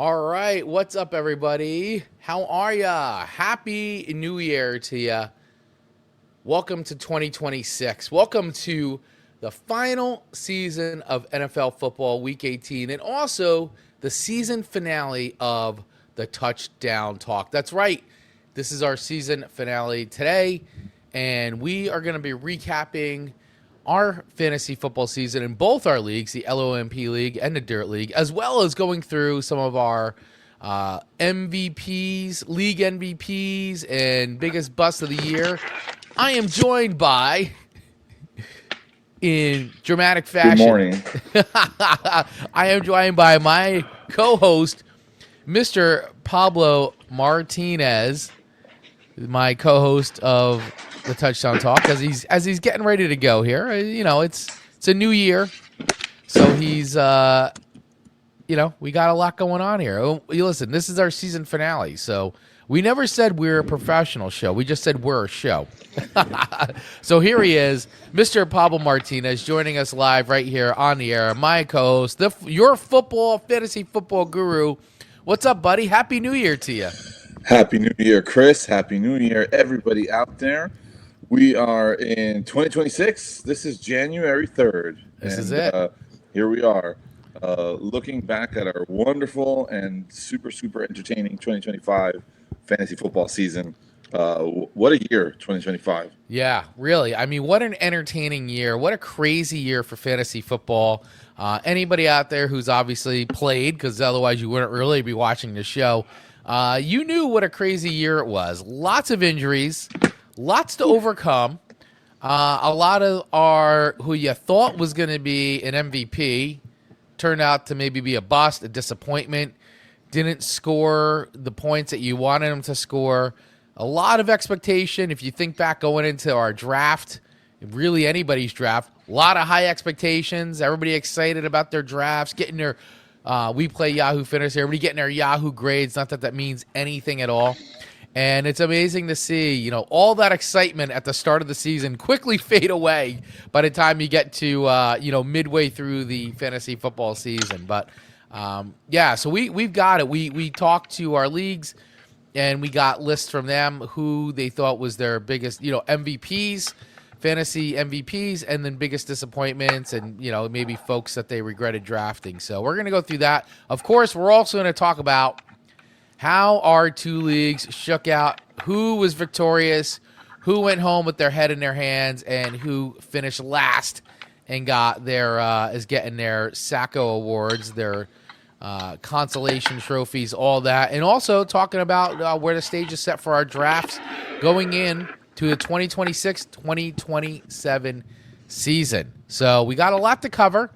All right, what's up, everybody? How are ya? Happy New Year to ya. Welcome to 2026. Welcome to the final season of NFL football, Week 18, and also the season finale of the Touchdown Talk. That's right. This is our season finale today, and we are going to be recapping our fantasy football season in both our leagues, the LOMP League and the Dirt League, as well as going through some of our MVPs, league MVPs, and biggest bust of the year. I am joined by, in dramatic Good fashion, morning. I am joined by my co-host, Mr. Pablo Martinez, my co-host of the Touchdown Talk, as he's getting ready to go here. You know, it's a new year, so he's we got a lot going on here. Oh, you listen, this is our season finale, so we never said we're a professional show. We just said we're a show. So here he is, Mr. Pablo Martinez, joining us live right here on the air. My co-host, your fantasy football guru. What's up, buddy? Happy New Year to you. Happy New Year, Chris. Happy New Year, everybody out there. We are in 2026. This is January 3rd. This is it. Here we are, looking back at our wonderful and super, super entertaining 2025 fantasy football season. What a year, 2025. Yeah, really. I mean, what an entertaining year. What a crazy year for fantasy football. Anybody out there who's obviously played, because otherwise you wouldn't really be watching the show, you knew what a crazy year it was. Lots of injuries, lots to overcome. A lot of who you thought was going to be an MVP turned out to maybe be a bust, a disappointment, didn't score the points that you wanted them to score. A lot of expectation. If you think back going into our draft, really anybody's draft, a lot of high expectations. Everybody excited about their drafts, getting their we play Yahoo Finish. Everybody getting their Yahoo grades. Not that that means anything at all. And it's amazing to see, all that excitement at the start of the season quickly fade away by the time you get to, midway through the fantasy football season. But, so we've got it. We talked to our leagues, and we got lists from them who they thought was their biggest, MVPs, fantasy MVPs, and then biggest disappointments, and, maybe folks that they regretted drafting. So we're going to go through that. Of course, we're also going to talk about how our two leagues shook out, who was victorious, who went home with their head in their hands, and who finished last and got is getting their Sacco Awards, their consolation trophies, all that. And also talking about where the stage is set for our drafts going in to the 2026-2027 season. So we got a lot to cover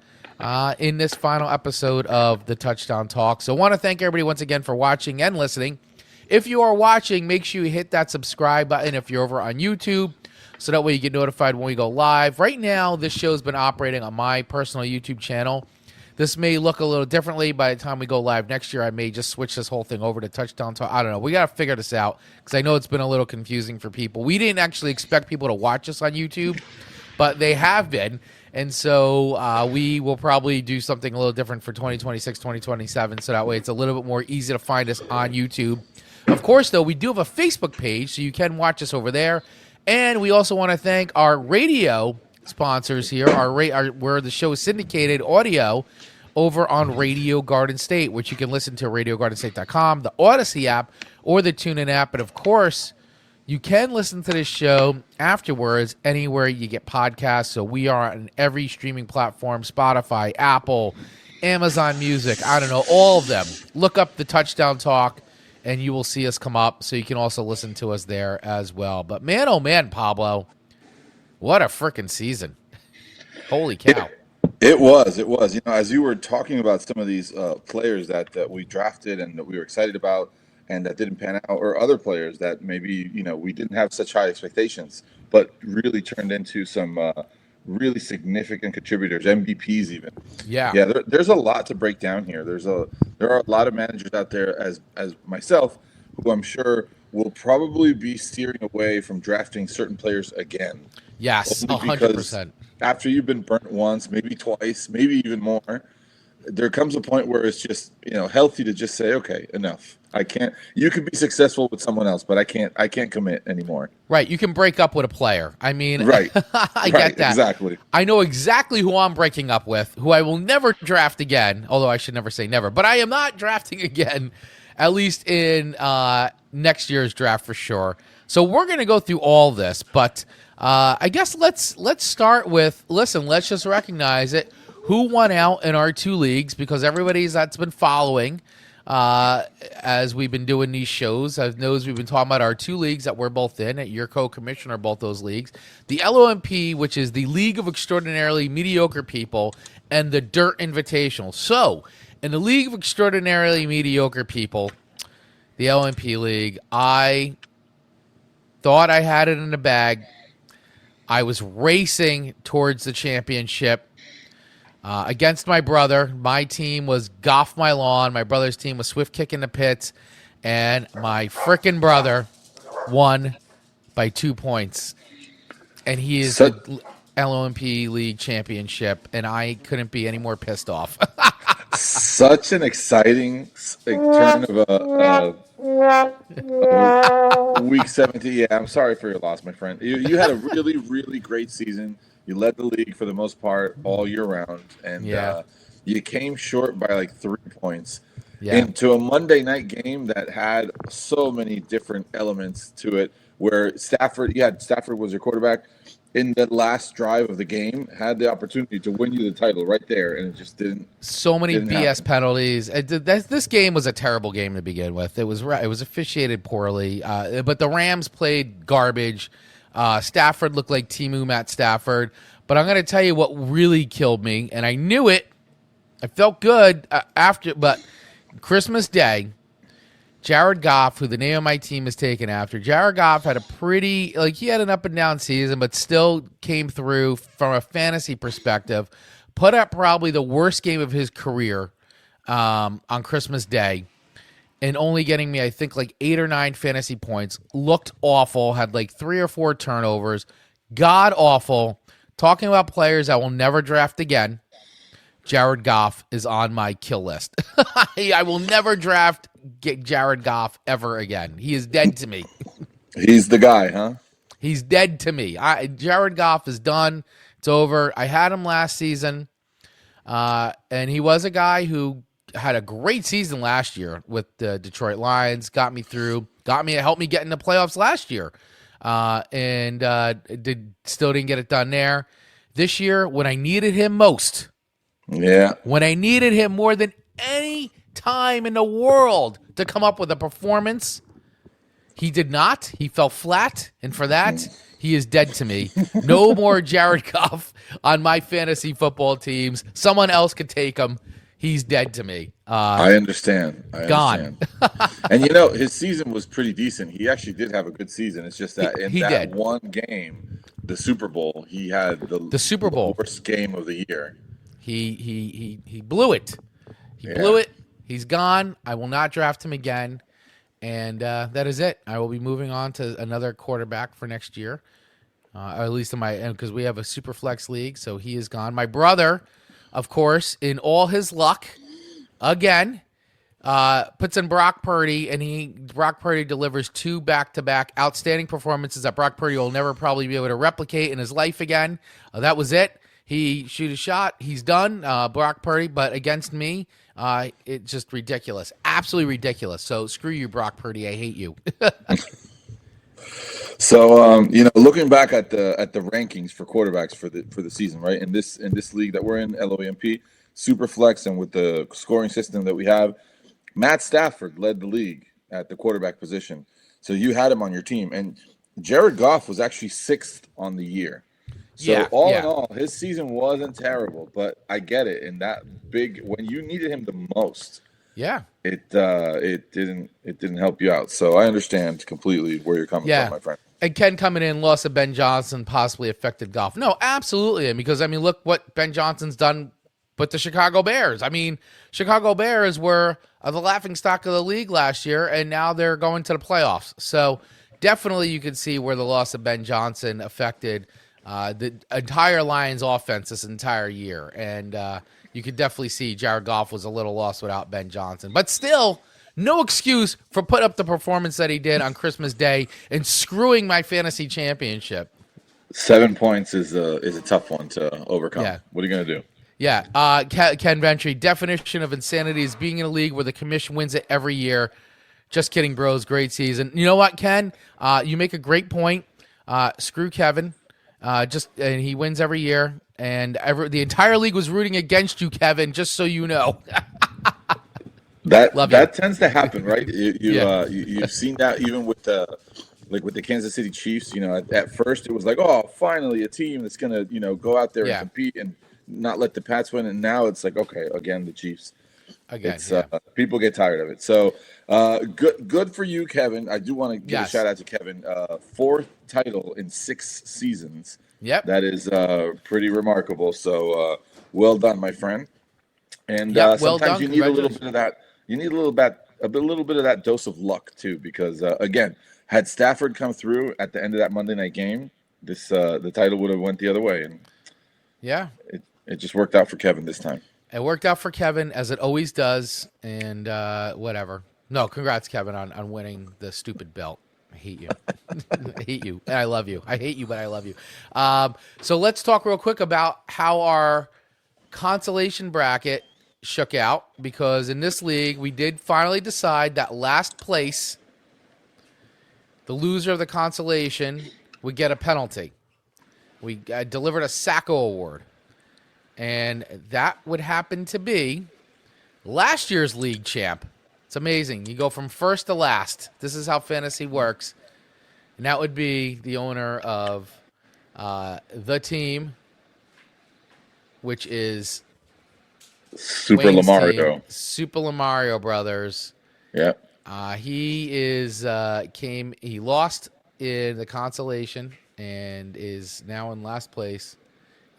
in this final episode of the Touchdown Talk. So I want to thank everybody once again for watching and listening. If you are watching, make sure you hit that subscribe button if you're over on YouTube, so that way you get notified when we go live. Right now, this show's been operating on my personal YouTube channel. This may look a little differently by the time we go live next year. I may just switch this whole thing over to Touchdown Talk. I don't know. We got to figure this out because I know it's been a little confusing for people. We didn't actually expect people to watch us on YouTube, but they have been. And so we will probably do something a little different for 2026, 2027, so that way it's a little bit more easy to find us on YouTube. Of course, though, we do have a Facebook page, so you can watch us over there. And we also want to thank our radio sponsors here, where the show is syndicated audio over on Radio Garden State, which you can listen to at RadioGardenState.com, the Odyssey app, or the TuneIn app. And, of course, you can listen to this show afterwards anywhere you get podcasts. So we are on every streaming platform, Spotify, Apple, Amazon Music, I don't know, all of them. Look up the Touchdown Talk, and you will see us come up. So you can also listen to us there as well. But man, oh man, Pablo, what a freaking season. Holy cow. It was. As you were talking about some of these players that we drafted and that we were excited about, and that didn't pan out, or other players that maybe, we didn't have such high expectations, but really turned into some really significant contributors, MVPs even. Yeah. There's a lot to break down here. There are a lot of managers out there, as myself, who I'm sure will probably be steering away from drafting certain players again. Yes, Only 100%. After you've been burnt once, maybe twice, maybe even more, there comes a point where it's just, healthy to just say, okay, enough. I can't. You could be successful with someone else, but I can't commit anymore. Right. You can break up with a player. I mean, Right. I Right. get that. Exactly. I know exactly who I'm breaking up with, who I will never draft again, although I should never say never, but I am not drafting again, at least in next year's draft for sure. So we're going to go through all this, but I guess let's start with, listen, let's just recognize it. Who won out in our two leagues, because everybody's that's been following as we've been doing these shows, knows we've been talking about our two leagues that we're both in. Your co-commissioner of both those leagues, the LOMP, which is the League of Extraordinarily Mediocre People, and the Dirt Invitational. So, in the League of Extraordinarily Mediocre People, the LMP League, I thought I had it in the bag. I was racing towards the championship. Against my brother. My team was Goff My Lawn. My brother's team was Swift Kick in the Pits. And my frickin' brother won by 2 points. And he is the LOMP League championship. And I couldn't be any more pissed off. Such an exciting turn of week 17. Yeah, I'm sorry for your loss, my friend. You had a really, really great season. You led the league for the most part all year round, and you came short by like 3 points into a Monday night game that had so many different elements to it. Where Stafford was your quarterback in the last drive of the game, had the opportunity to win you the title right there, and it just didn't. So many BS happen. Penalties. This game was a terrible game to begin with. It was officiated poorly, but the Rams played garbage. Stafford looked like Timu Matt Stafford. But I'm going to tell you what really killed me, and I knew it. I felt good but Christmas Day, Jared Goff, who the name of my team is taken after, Jared Goff had he had an up and down season, but still came through from a fantasy perspective, put up probably the worst game of his career on Christmas Day, and only getting me, I think, like 8 or 9 fantasy points. Looked awful, had like 3 or 4 turnovers, god awful. Talking about players I will never draft again, Jared Goff is on my kill list. I will never draft Jared Goff ever again. He is dead to me. He's the guy, huh? He's dead to me. Jared Goff is done. It's over. I had him last season, and he was a guy who had a great season last year with the Detroit Lions. Helped me get in the playoffs last year, and still didn't get it done there. This year, when I needed him most, when I needed him more than any time in the world to come up with a performance, he did not. He fell flat, and for that, he is dead to me. No more Jared Goff on my fantasy football teams. Someone else could take him. He's dead to me. I understand. Gone. And his season was pretty decent. He actually did have a good season. It's just that in that one game, the Super Bowl, he had the Super Bowl worst game of the year. He blew it. He blew it. He's gone. I will not draft him again. And that is it. I will be moving on to another quarterback for next year, or at least because we have a super flex league, so he is gone. My brother, of course, in all his luck, again, puts in Brock Purdy, and Brock Purdy delivers 2 back-to-back outstanding performances that Brock Purdy will never probably be able to replicate in his life again. That was it. He shoot a shot. He's done, Brock Purdy, but against me, it's just ridiculous. Absolutely ridiculous. So screw you, Brock Purdy. I hate you. So, looking back at the rankings for quarterbacks for the season, right? In this league that we're in, LOMP, Superflex, and with the scoring system that we have, Matt Stafford led the league at the quarterback position. So you had him on your team, and Jared Goff was actually 6th on the year. So in all, his season wasn't terrible, but I get it. In that when you needed him the most, it didn't help you out. So I understand completely where you're coming from, my friend. And Ken coming in, loss of Ben Johnson possibly affected Goff. No, absolutely. Because look what Ben Johnson's done with the Chicago Bears. Chicago Bears were the laughingstock of the league last year, and now they're going to the playoffs. So definitely you can see where the loss of Ben Johnson affected the entire Lions offense this entire year. And you could definitely see Jared Goff was a little lost without Ben Johnson. But still, no excuse for putting up the performance that he did on Christmas Day and screwing my fantasy championship. 7 points is a tough one to overcome. Yeah. What are you going to do? Yeah, Ken Ventry, definition of insanity is being in a league where the commission wins it every year. Just kidding, bros. Great season. You know what, Ken? You make a great point. Screw Kevin. And he wins every year. And the entire league was rooting against you, Kevin, just so you know. That tends to happen, right? Yeah. You've seen that even with the Kansas City Chiefs. At first it was like, oh, finally a team that's gonna go out there and compete and not let the Pats win. And now it's like, okay, again the Chiefs. Again, people get tired of it. So good for you, Kevin. I do want to give a shout out to Kevin. 4th title in 6 seasons. Yep. That is pretty remarkable. So well done, my friend. And sometimes you need a little bit of that. You need a little bit of that dose of luck too, because again, had Stafford come through at the end of that Monday night game, the title would have went the other way, and it just worked out for Kevin this time. It worked out for Kevin, as it always does, and whatever. No, congrats, Kevin, on winning the stupid belt. I hate you. I hate you, and I love you. I hate you, but I love you. So let's talk real quick about how our consolation bracket shook out, because in this league, we did finally decide that last place, the loser of the consolation, would get a penalty. We delivered a Sacco Award. And that would happen to be last year's league champ. It's amazing. You go from first to last. This is how fantasy works. And that would be the owner of the team, which is Super Wayne's Lamario. team, Super Lamario Brothers. Yep. He lost in the consolation and is now in last place.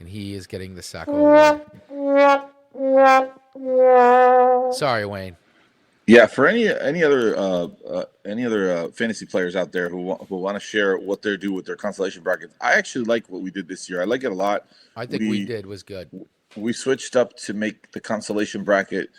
And he is getting the Sacco Award. Sorry, Wayne. Yeah, for any other fantasy players out there who want to share what they do with their consolation brackets, I actually like what we did this year. I like it a lot. I think we was good. We switched up to make the consolation bracket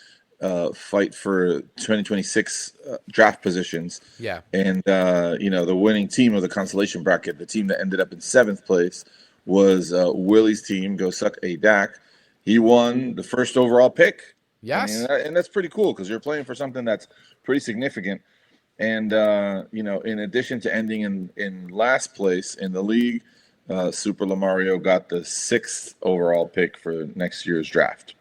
fight for 2026 draft positions. Yeah. And the winning team of the consolation bracket, the team that ended up in 7th place, was Willie's team. Go suck a Dak. He won the first overall pick. Yes. And that's pretty cool, because you're playing for something that's pretty significant. And in addition to ending in last place in the league, Super Lamario got the 6th overall pick for next year's draft.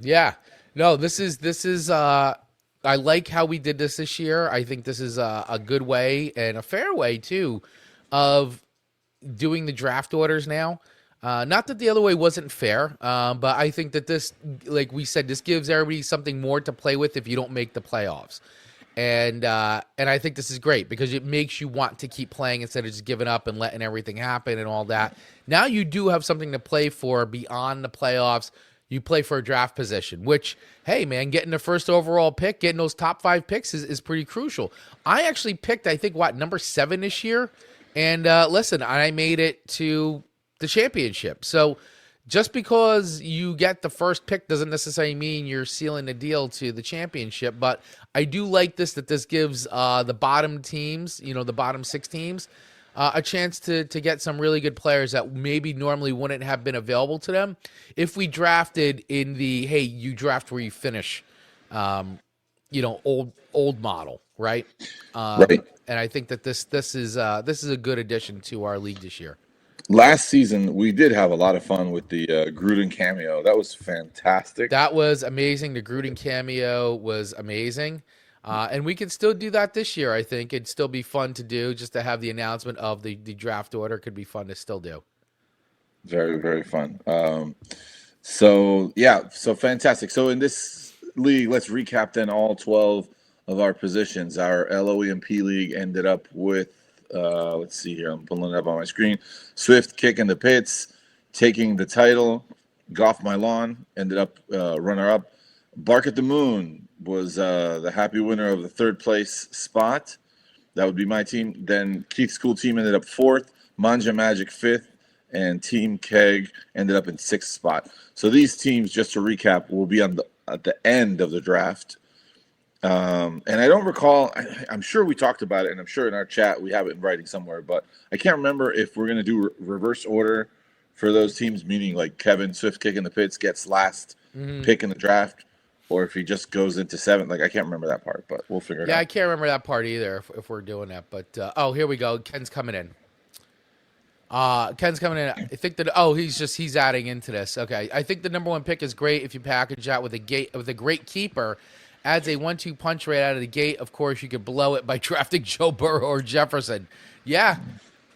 Yeah. No, this is I like how we did this year. I think this is a good way, and a fair way too, of doing the draft orders now. Not that the other way wasn't fair, but I think that this, like we said, this gives everybody something more to play with if you don't make the playoffs. And I think this is great, because it makes you want to keep playing instead of just giving up and letting everything happen and all that. Now you do have something to play for beyond the playoffs. You play for a draft position, which, hey, man, getting the first overall pick, getting those top 5 picks is pretty crucial. I actually picked, I think, number 7 this year. And listen, I made it to the championship. So just because you get the first pick doesn't necessarily mean you're sealing the deal to the championship. But I do like that this gives the bottom teams, the bottom 6 teams, a chance to get some really good players that maybe normally wouldn't have been available to them if we drafted in the, hey, you draft where you finish, old model, right? Right. And I think that this is a good addition to our league this year. Last season, we did have a lot of fun with the Gruden cameo. That was fantastic. That was amazing. The Gruden cameo was amazing. And we can still do that this year, I think. It'd still be fun to do. Just to have the announcement of the draft order could be fun to still do. Very, very fun. So fantastic. So in this league, let's recap then all 12 of our positions. Our LOEMP league ended up with, let's see here, I'm pulling it up on my screen. Swift kicking the pits, taking the title. Goff My Lawn ended up runner-up. Bark at the Moon was the happy winner of the 3rd place spot. That would be my team. Then Keith's School team ended up 4th. Manja Magic 5th. and Team Keg ended up in 6th spot. So these teams, just to recap, will be at the end of the draft. And I don't recall, I'm sure we talked about it, and I'm sure in our chat we have it in writing somewhere, but I can't remember if we're going to do reverse order for those teams, meaning like Kevin Swift kicking the pits gets last pick in the draft, or if he just goes into 7th. Like, I can't remember that part, but we'll figure it out. Yeah, I can't remember that part either if we're doing that. But, oh, here we go. Ken's coming in. Ken's coming in. I think that he's adding into this. Okay, I think the number 1 pick is great if you package that with a great keeper, adds a 1-2 punch right out of the gate. Of course, you could blow it by drafting Joe Burrow or Jefferson. Yeah,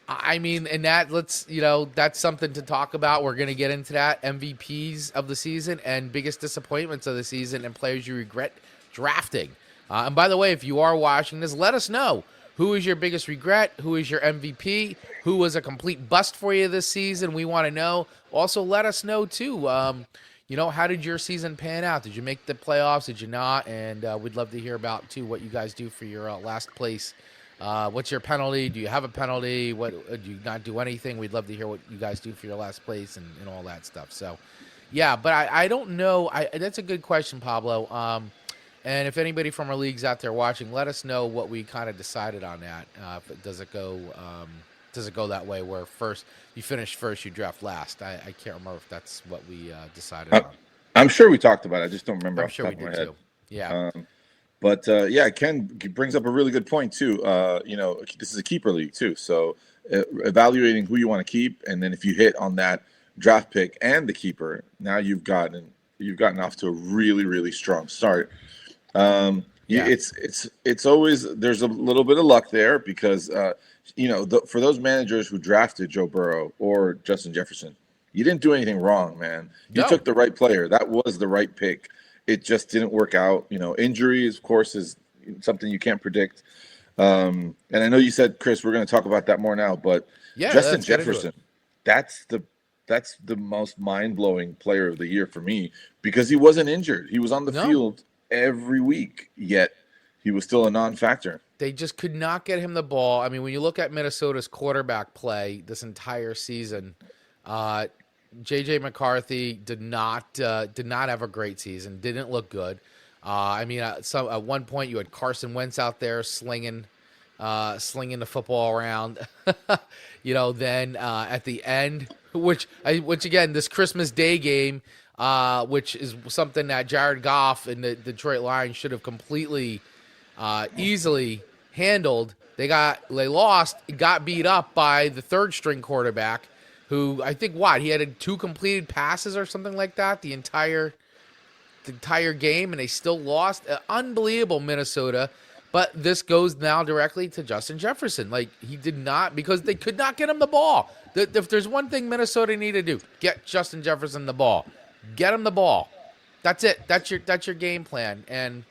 I mean, and that's something to talk about. We're gonna get into that MVPs of the season and biggest disappointments of the season and players you regret drafting. And by the way, if you are watching this, let us know. Who is your biggest regret? Who is your MVP? Who was a complete bust for you this season? We want to know. Also, let us know, too, how did your season pan out? Did you make the playoffs? Did you not? And we'd love to hear about, too, what you guys do for your last place. What's your penalty? Do you have a penalty? What do you not do anything? We'd love to hear what you guys do for your last place and all that stuff. So, yeah, but I don't know. That's a good question, Pablo. And if anybody from our leagues out there watching, let us know what we kind of decided on that. Does it go that way where first you finish first, you draft last? I can't remember if that's what we decided on. I'm sure we talked about it. I just don't remember. I'm sure we did too. Yeah. But Ken brings up a really good point too. This is a keeper league too, so evaluating who you want to keep, and then if you hit on that draft pick and the keeper, now you've gotten off to a really, really strong start. It's always, there's a little bit of luck there because for those managers who drafted Joe Burrow or Justin Jefferson, you didn't do anything wrong, man. You took the right player. That was the right pick. It just didn't work out. Injuries, of course, is something you can't predict. And I know you said, Chris, we're going to talk about that more now, but Justin Jefferson, that's the most mind-blowing player of the year for me because he wasn't injured. He was on the field every week, yet he was still a non-factor. They just could not get him the ball. I mean, when you look at Minnesota's quarterback play this entire season, J.J. McCarthy did not have a great season. Didn't look good. At one point you had Carson Wentz out there slinging the football around. Then at the end, which again, this Christmas Day game, which is something that Jared Goff and the Detroit Lions should have completely easily handled. They lost, got beat up by the third string quarterback, who I think he had 2 completed passes or something like that the entire game, and they still lost. Unbelievable, Minnesota. But this goes now directly to Justin Jefferson. Like, he did not, because they could not get him the ball. If there's one thing Minnesota need to do, get Justin Jefferson the ball. Get him the ball. That's it. That's your game plan. And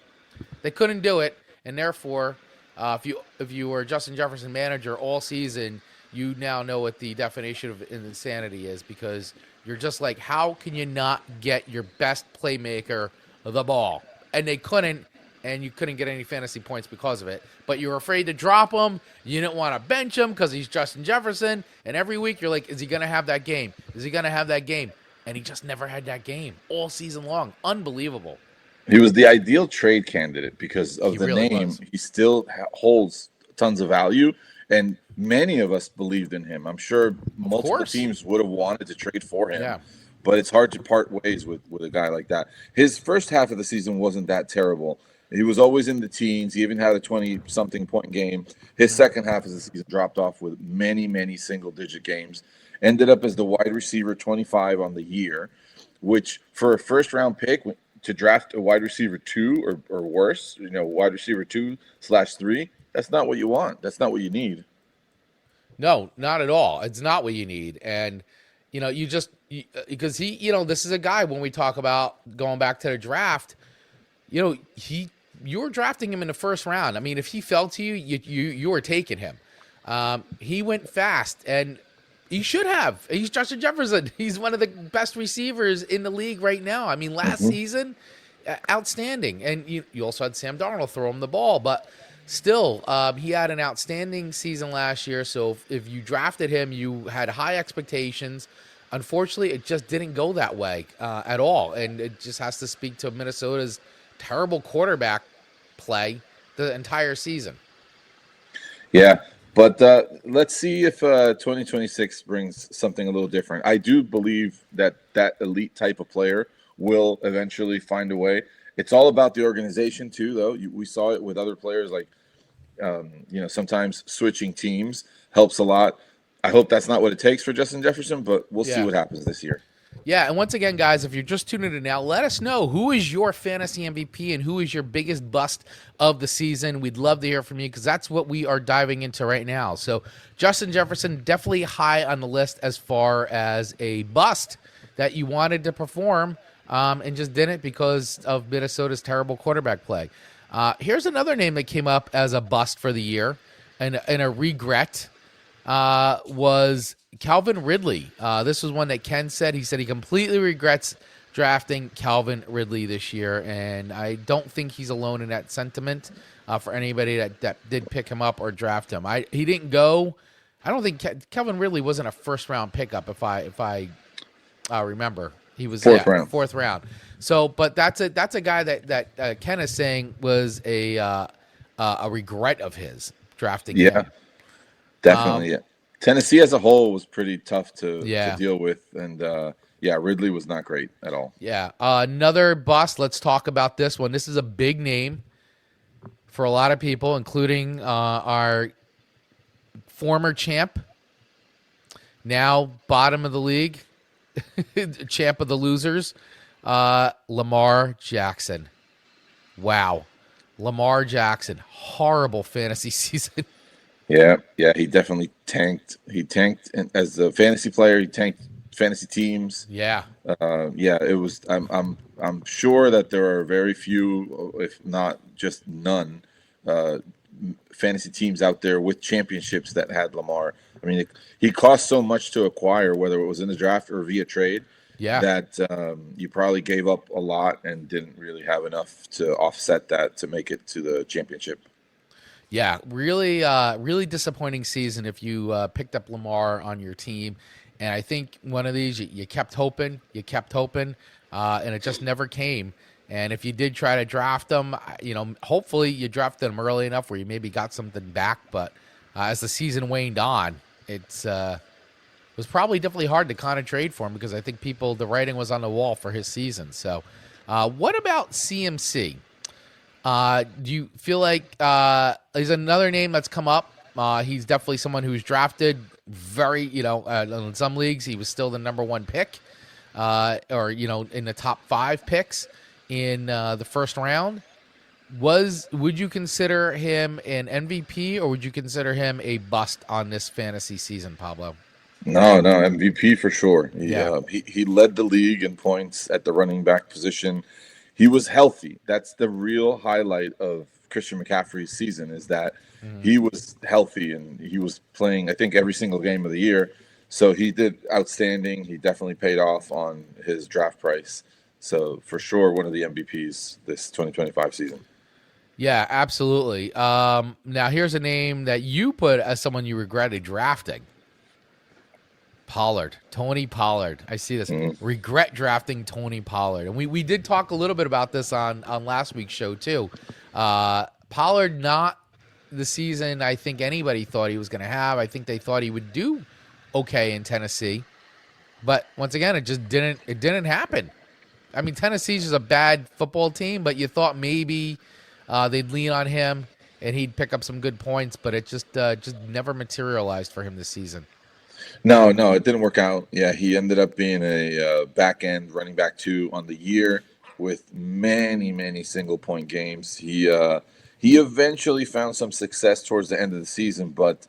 they couldn't do it. And therefore, if you were a Justin Jefferson manager all season, you now know what the definition of insanity is, because you're just like, how can you not get your best playmaker the ball? And they couldn't, and you couldn't get any fantasy points because of it. But you were afraid to drop him. You didn't want to bench him because he's Justin Jefferson. And every week you're like, is he going to have that game? Is he going to have that game? And he just never had that game all season long. Unbelievable. He was the ideal trade candidate because of the name. Was. He still holds tons of value, and many of us believed in him. I'm sure multiple teams would have wanted to trade for him, but it's hard to part ways with a guy like that. His first half of the season wasn't that terrible. He was always in the teens. He even had a 20-something point game. His second half of the season dropped off with many, many single-digit games. Ended up as the wide receiver 25 on the year, which for a first-round pick to draft a wide receiver 2 or worse, wide receiver 2/3, that's not what you want. That's not what you need. No, not at all. It's not what you need. And, because this is a guy, when we talk about going back to the draft, you were drafting him in the first round. I mean, if he fell to you, you were taking him. He went fast, and he should have. He's Justin Jefferson. He's one of the best receivers in the league right now. I mean, last season, outstanding. And you also had Sam Darnold throw him the ball. But still, he had an outstanding season last year. So if you drafted him, you had high expectations. Unfortunately, it just didn't go that way at all, and it just has to speak to Minnesota's terrible quarterback play the entire season. Yeah, but let's see if 2026 brings something a little different. I do believe that that elite type of player will eventually find a way. It's all about the organization too, though. We saw it with other players, like sometimes switching teams helps a lot. I hope that's not what it takes for Justin Jefferson, but we'll see Yeah. what happens this year. Yeah, and once again, guys, if you're just tuning in now, let us know who is your fantasy MVP and who is your biggest bust of the season. We'd love to hear from you because that's what we are diving into right now. So, Justin Jefferson, definitely high on the list as far as a bust that you wanted to perform and just didn't because of Minnesota's terrible quarterback play. Here's another name that came up as a bust for the year and a regret was Calvin Ridley. This was one that Ken said. He said he completely regrets drafting Calvin Ridley this year, and I don't think he's alone in that sentiment for anybody that did pick him up or draft him. He didn't go. I don't think Calvin Ridley wasn't a first-round pickup if I remember. He was fourth round. So, but that's a guy that Ken is saying was a regret of his drafting him. Yeah, definitely. Yeah. Tennessee as a whole was pretty tough to deal with, and Ridley was not great at all. Yeah, another bust. Let's talk about this one. This is a big name for a lot of people, including our former champ, now bottom of the league, champ of the losers, Lamar Jackson. Wow, Lamar Jackson, horrible fantasy season. Yeah, he definitely tanked. He tanked as a fantasy player. He tanked fantasy teams. Yeah, it was. I'm sure that there are very few, if not just none, fantasy teams out there with championships that had Lamar. I mean, he cost so much to acquire, whether it was in the draft or via trade. Yeah, that you probably gave up a lot and didn't really have enough to offset that to make it to the championship. Yeah, really, really disappointing season if you picked up Lamar on your team. And I think one of these, you kept hoping, and it just never came. And if you did try to draft him, hopefully you drafted him early enough where you maybe got something back. But as the season waned on, it was probably definitely hard to kind of trade for him because I think the writing was on the wall for his season. So what about CMC? Do you feel like there's another name that's come up? He's definitely someone who's drafted very, in some leagues, he was still the number one pick, or in the top 5 picks in the first round. Would you consider him an MVP or would you consider him a bust on this fantasy season, Pablo? No, MVP for sure. He led the league in points at the running back position. He was healthy. That's the real highlight of Christian McCaffrey's season is that he was healthy and he was playing, I think, every single game of the year. So he did outstanding. He definitely paid off on his draft price. So for sure, one of the MVPs this 2025 season. Yeah, absolutely. Now here's a name that you put as someone you regretted drafting. Tony Pollard. I see this. Regret drafting Tony Pollard. And we did talk a little bit about this on last week's show too. Pollard, not the season I think anybody thought he was going to have. I think they thought he would do okay in Tennessee. But once again, it didn't happen. I mean, Tennessee's just a bad football team, but you thought maybe they'd lean on him and he'd pick up some good points, but it just never materialized for him this season. No, it didn't work out. Yeah, he ended up being a back-end running back 2 on the year with many, many single-point games. He eventually found some success towards the end of the season, but,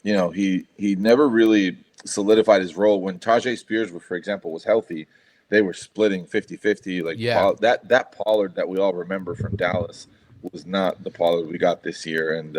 he never really solidified his role. When Tajay Spears, for example, was healthy, they were splitting 50-50. That Pollard that we all remember from Dallas was not the Pollard we got this year. And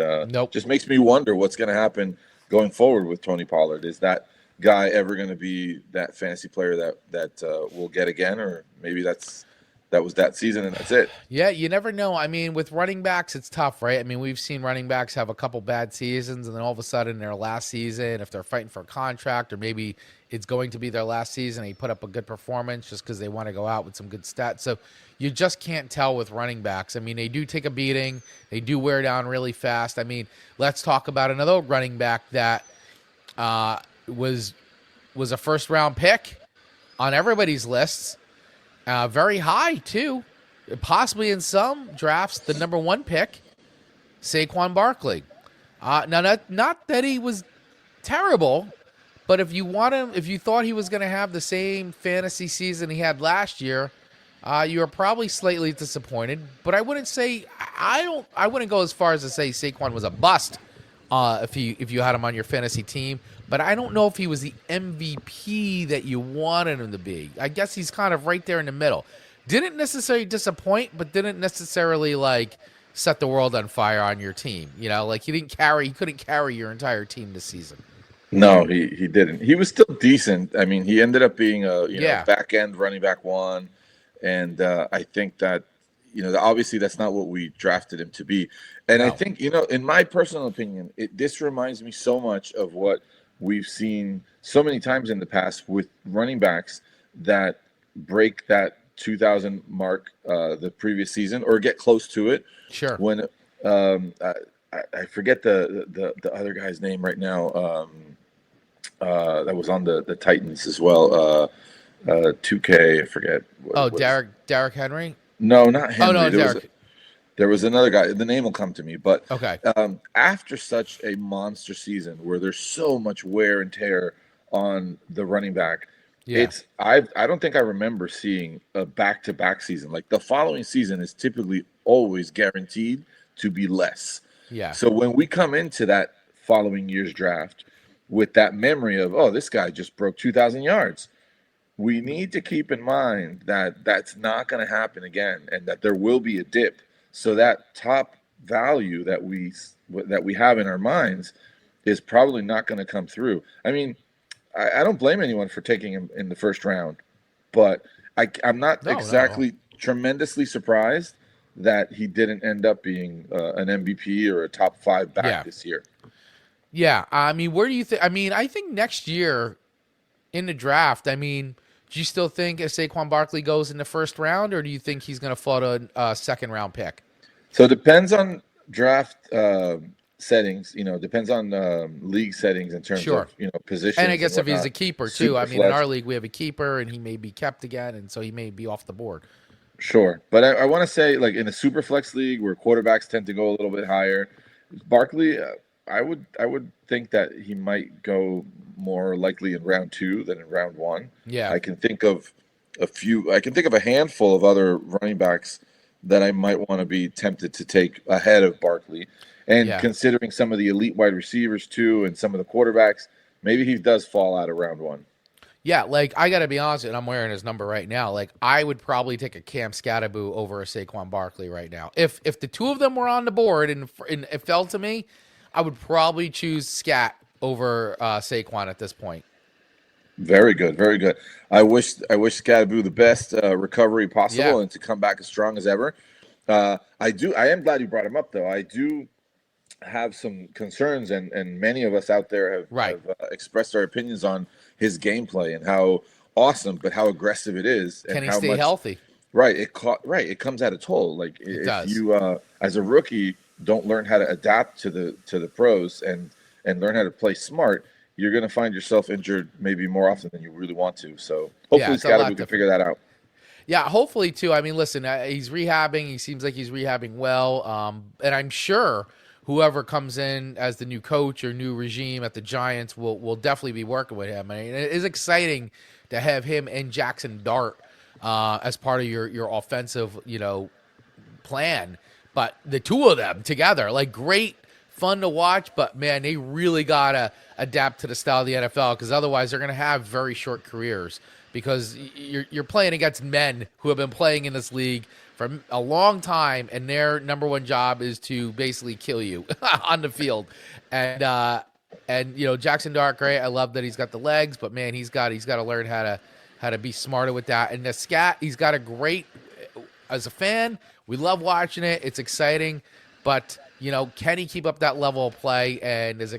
just makes me wonder what's going to happen going forward with Tony Pollard. Is that guy ever going to be that fantasy player that we'll get again, or maybe that's that was that season, and that's it. Yeah, you never know. I mean, with running backs, it's tough, right? I mean, we've seen running backs have a couple bad seasons, and then all of a sudden, their last season, if they're fighting for a contract, or maybe it's going to be their last season, they put up a good performance just because they want to go out with some good stats. So you just can't tell with running backs. I mean, they do take a beating, they do wear down really fast. I mean, let's talk about another running back that was a first round pick on everybody's lists, very high too. Possibly in some drafts, the number one pick, Saquon Barkley. Now, not that he was terrible, but if you thought he was going to have the same fantasy season he had last year, you are probably slightly disappointed. But I wouldn't go as far as to say Saquon was a bust if you had him on your fantasy team. But I don't know if he was the MVP that you wanted him to be. I guess he's kind of right there in the middle. Didn't necessarily disappoint, but didn't necessarily like set the world on fire on your team. You know, like he couldn't carry your entire team this season. No, he didn't. He was still decent. I mean, he ended up being a back end running back one, and I think that obviously that's not what we drafted him to be. And no. I think in my personal opinion, this reminds me so much of what we've seen so many times in the past with running backs that break that 2,000 mark the previous season or get close to it. Sure. When I forget the other guy's name right now. That was on the Titans as well. 2K, I forget. Derrick Henry? No, not Henry. Oh, no, Derrick. There was another guy. The name will come to me. But okay. After such a monster season where there's so much wear and tear on the running back, I don't think I remember seeing a back-to-back season. Like the following season is typically always guaranteed to be less. Yeah. So when we come into that following year's draft with that memory of, oh, this guy just broke 2,000 yards, we need to keep in mind that that's not going to happen again and that there will be a dip. So that top value that we have in our minds is probably not going to come through. I mean, I don't blame anyone for taking him in the first round, but I'm not exactly tremendously surprised that he didn't end up being an MVP or a top 5 back this year. Yeah, I mean, where do you think? I mean, I think next year in the draft, I mean, do you still think if Saquon Barkley goes in the first round, or do you think he's going to fall to a second round pick? So it depends on draft settings. Depends on league settings in terms of positions. And I guess if he's a keeper too. I mean, in our league we have a keeper, and he may be kept again, and so he may be off the board. Sure, but I want to say, like in a super flex league where quarterbacks tend to go a little bit higher, Barkley, I would think that he might go more likely in round 2 than in round 1. Yeah, I can think of a handful of other running backs that I might want to be tempted to take ahead of Barkley. And considering some of the elite wide receivers too, and some of the quarterbacks, maybe he does fall out of round 1. Yeah, like I got to be honest, and I'm wearing his number right now. Like I would probably take a Cam Scatterboo over a Saquon Barkley right now. If the two of them were on the board and it fell to me, I would probably choose Scat over Saquon at this point. Very good, very good. I wish Scatterboo the best recovery possible and to come back as strong as ever. I am glad you brought him up, though. I do have some concerns, and many of us out there have expressed our opinions on his gameplay and how awesome, but how aggressive it is. Can and he how stay much, healthy? Right. It comes at a toll. Like if you, as a rookie, don't learn how to adapt to the pros and learn how to play smart, you're going to find yourself injured maybe more often than you really want to. So hopefully Scatterboo can figure that out. Yeah, hopefully too. I mean, listen, he's rehabbing. He seems like he's rehabbing well. And I'm sure whoever comes in as the new coach or new regime at the Giants will definitely be working with him. I mean, it is exciting to have him and Jackson Dart as part of your offensive, plan. But the two of them together, like great, fun to watch. But man, they really gotta adapt to the style of the NFL because otherwise they're gonna have very short careers. Because you're playing against men who have been playing in this league for a long time, and their number one job is to basically kill you on the field. And Jackson Dart, great. I love that he's got the legs, but man, he's got to learn how to be smarter with that. And the Scat, he's got a great as a fan, we love watching it. It's exciting, but can he keep up that level of play? And he's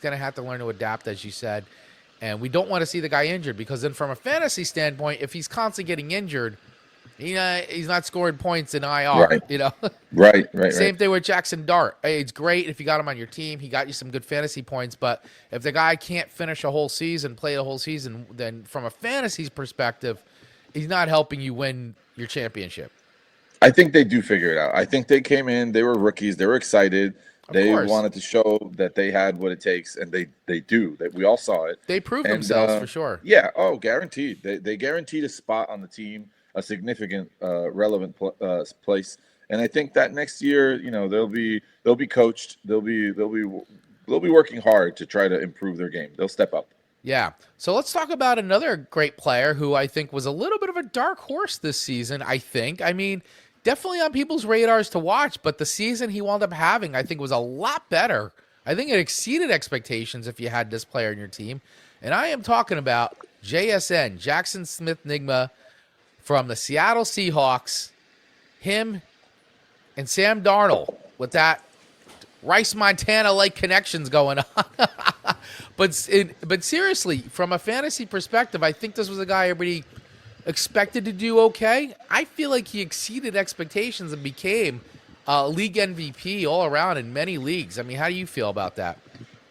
gonna have to learn to adapt, as you said. And we don't want to see the guy injured, because then from a fantasy standpoint, if he's constantly getting injured, he's not scoring points in IR. Right. Right. Same thing with Jackson Dart. Hey, it's great if you got him on your team. He got you some good fantasy points. But if the guy can't finish a whole season, play a whole season, then from a fantasy perspective, he's not helping you win your championship. I think they do figure it out. I think they came in, they were rookies, they were excited. They wanted to show that they had what it takes, and they do. That we all saw it. They proved themselves for sure. Yeah. Oh, guaranteed. They guaranteed a spot on the team, a significant, relevant place. And I think that next year, they'll be coached. They'll be working hard to try to improve their game. They'll step up. Yeah. So let's talk about another great player who I think was a little bit of a dark horse this season. I mean, definitely on people's radars to watch, but the season he wound up having, I think, was a lot better. I think it exceeded expectations if you had this player in your team. And I am talking about JSN, Jackson Smith-Njigba, from the Seattle Seahawks. Him and Sam Darnold with that Rice, Montana-like connections going on. But seriously, from a fantasy perspective, I think this was a guy everybody expected to do okay. I feel like he exceeded expectations and became a league MVP all around in many leagues. I mean, how do you feel about that?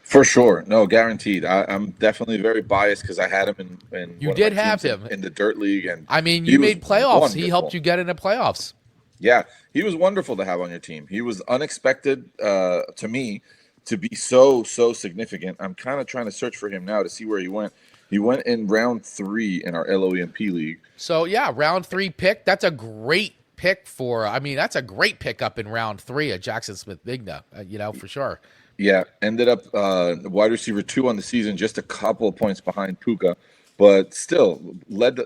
For sure. No, guaranteed. I'm definitely very biased because I had him in you did have him in the Dirt League. And I mean, you made playoffs. Wonderful. He helped you get into playoffs. Yeah, he was wonderful to have on your team. He was unexpected to me to be so significant. I'm kind of trying to search for him now to see where he went. He went in round 3 in our LOEMP league. So, yeah, round 3 pick. That's a great pick that's a great pickup in round 3 at Jackson Smith-Njigba, for sure. Yeah, ended up wide receiver 2 on the season, just a couple of points behind Puka, but still led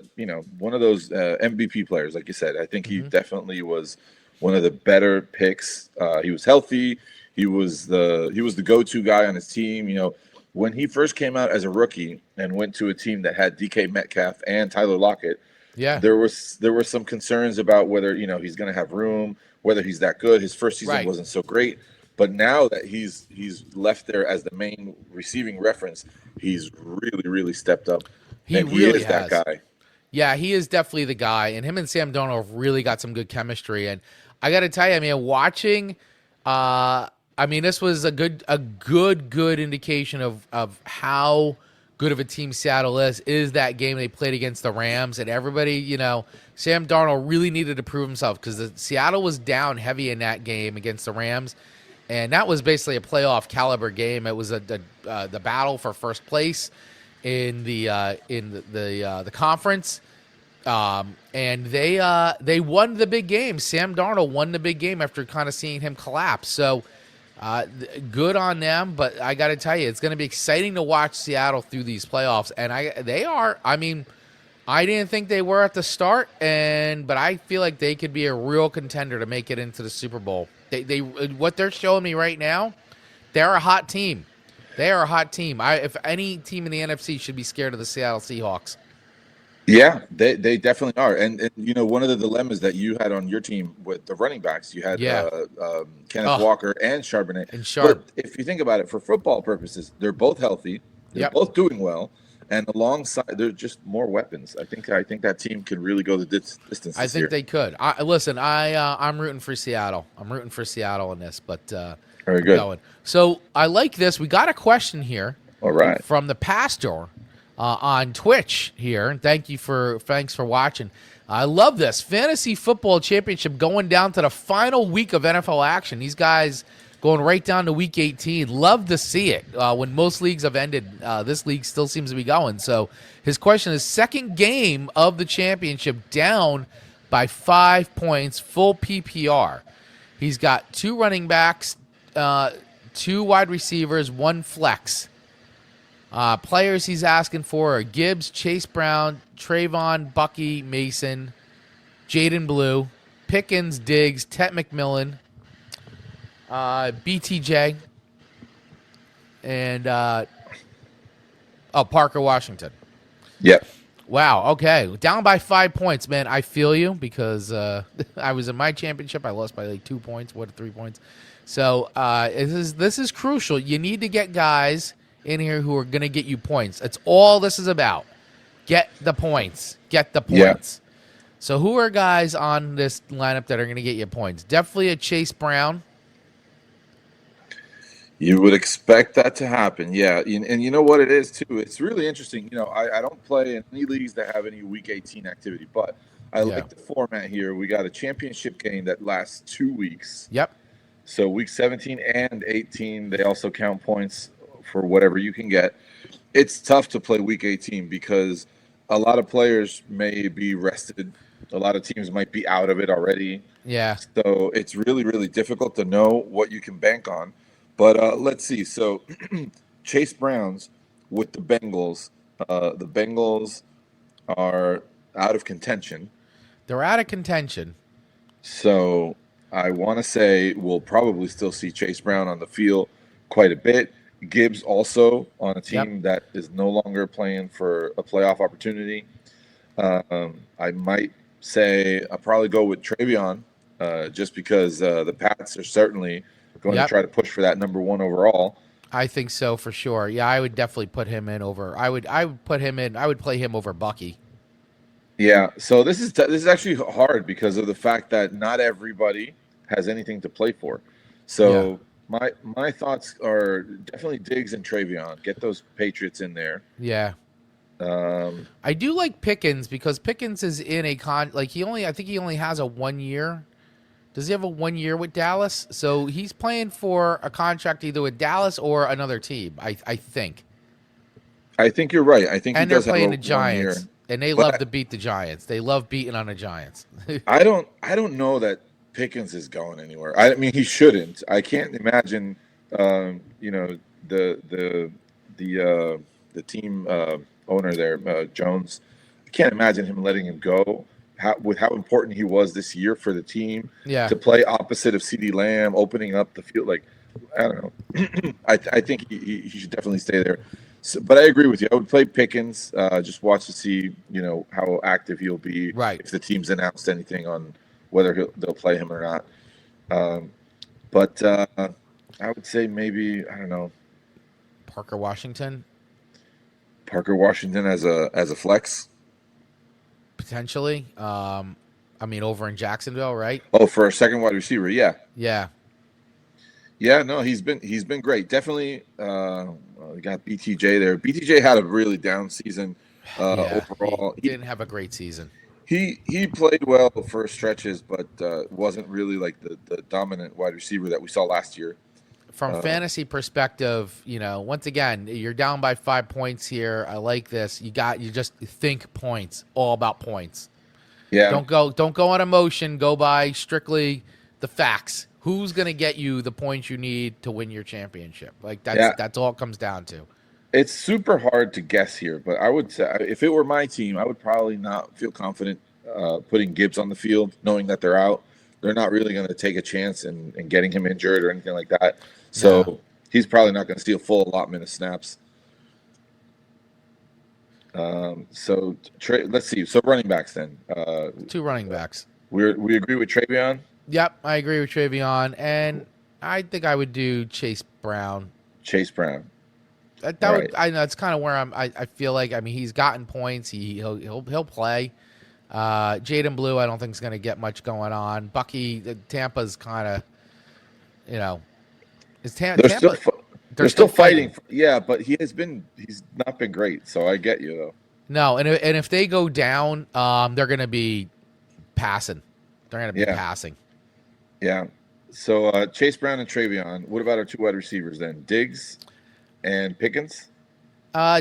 one of those MVP players, like you said. I think he definitely was one of the better picks. He was healthy. He was the go-to guy on his team. When he first came out as a rookie and went to a team that had DK Metcalf and Tyler Lockett, there were some concerns about whether he's going to have room, whether he's that good. His first season wasn't so great, but now that he's left there as the main receiving reference, he's really stepped up. He really is that guy. Yeah, he is definitely the guy, and him and Sam Darnold have really got some good chemistry. And I got to tell you, watching. This was a good indication of how good of a team Seattle is that game they played against the Rams. And everybody, Sam Darnold really needed to prove himself because Seattle was down heavy in that game against the Rams. And that was basically a playoff caliber game. It was the battle for first place in the conference. And they won the big game. Sam Darnold won the big game after kind of seeing him collapse. So good on them, but I got to tell you, it's going to be exciting to watch Seattle through these playoffs. And they are. I didn't think they were at the start, but I feel like they could be a real contender to make it into the Super Bowl. They what they're showing me right now, they're a hot team. They are a hot team. If any team in the NFC should be scared of the Seattle Seahawks. Yeah, they definitely are. And one of the dilemmas that you had on your team with the running backs, you had Kenneth Walker and Charbonnet. But if you think about it, for football purposes, they're both healthy. They're both doing well. And alongside, they're just more weapons. I think that team could really go the distance. I think they could. I'm rooting for Seattle. I'm rooting for Seattle in this, but very good. So I like this. We got a question here. All right. From the pastor on Twitch here, and thanks for watching. I love this fantasy football championship going down to the final week of NFL action. These guys going right down to week 18. Love to see it. When most leagues have ended, this league still seems to be going. So his question is, second game of the championship down by 5 points, full PPR. He's got 2 running backs, 2 wide receivers, 1 flex. Players he's asking for are Gibbs, Chase Brown, Trayvon, Bucky, Mason, Jaden Blue, Pickens, Diggs, Tet McMillan, BTJ, and Parker Washington. Yep. Wow. Okay. Down by 5 points, man. I feel you because I was in my championship. I lost by like 2 points, 3 points. So this is crucial. You need to get guys in here who are going to get you points. That's all this is about. Get the points. Get the Yeah. points. So who are guys on this lineup that are going to get you points? Definitely a Chase Brown. You would expect that to happen, yeah. And you know what it is too. It's really interesting. I don't play in any leagues that have any Week 18 activity, but I Yeah. like the format here. We got a championship game that lasts 2 weeks. Yep. So week 17 and 18, they also count points for whatever you can get. It's tough to play week 18 because a lot of players may be rested. A lot of teams might be out of it already. Yeah. So it's really, really difficult to know what you can bank on. But let's see. So Chase Browns with the Bengals. The Bengals are out of contention. They're out of contention. So I want to say we'll probably still see Chase Brown on the field quite a bit. Gibbs also on a team that is no longer playing for a playoff opportunity. I might say I'll probably go with Travion just because the Pats are certainly going to try to push for that number 1 overall. I think so for sure. Yeah, I would definitely put him in over. I would put him in. I would play him over Bucky. Yeah, so this is actually hard because of the fact that not everybody has anything to play for. So my thoughts are definitely Diggs and Travion. Get those Patriots in there. Yeah. I do like Pickens because Pickens is in a I think he only has a 1 year. Does he have a 1 year with Dallas? So he's playing for a contract either with Dallas or another team. I think. I think you're right. I think and he does they're playing have the Giants, and they love to beat the Giants. They love beating on the Giants. I don't know that Pickens is going anywhere. I mean, he shouldn't. I can't imagine. The team owner there, Jones. I can't imagine him letting him go. With how important he was this year for the team, to play opposite of CeeDee Lamb, opening up the field. Like, I don't know. I think he should definitely stay there. So, but I agree with you. I would play Pickens. Just watch to see how active he'll be. Right. If the team's announced anything on whether they'll play him or not. But I would say maybe I don't know. Parker Washington as a flex. Potentially. I mean, over in Jacksonville, right? Oh, for a second wide receiver, yeah. Yeah. Yeah, no, he's been great. Definitely, we got BTJ there. BTJ had a really down season overall. He didn't have a great season. He played well for stretches, but wasn't really like the dominant wide receiver that we saw last year. From fantasy perspective, once again, you're down by 5 points here. I like this. You just think points, all about points. Yeah. Don't go on emotion. Go by strictly the facts. Who's going to get you the points you need to win your championship? Like that's all it comes down to. It's super hard to guess here, but I would say if it were my team, I would probably not feel confident putting Gibbs on the field, knowing that they're out. They're not really going to take a chance in getting him injured or anything like that. So he's probably not going to see a full allotment of snaps. So let's see. So running backs then. 2 running backs. We agree with Travion? Yep, I agree with Travion, and I think I would do Chase Brown. I know it's kind of where I feel like he's gotten points. He'll play. Jaden Blue I don't think is going to get much going on. Bucky, Tampa's kind of they're still fighting. Yeah, but he's not been great. So I get you though. No, and if they go down, they're going to be passing. They're going to be passing. Yeah. So Chase Brown and Travion. What about our 2 wide receivers then? Diggs and Pickens.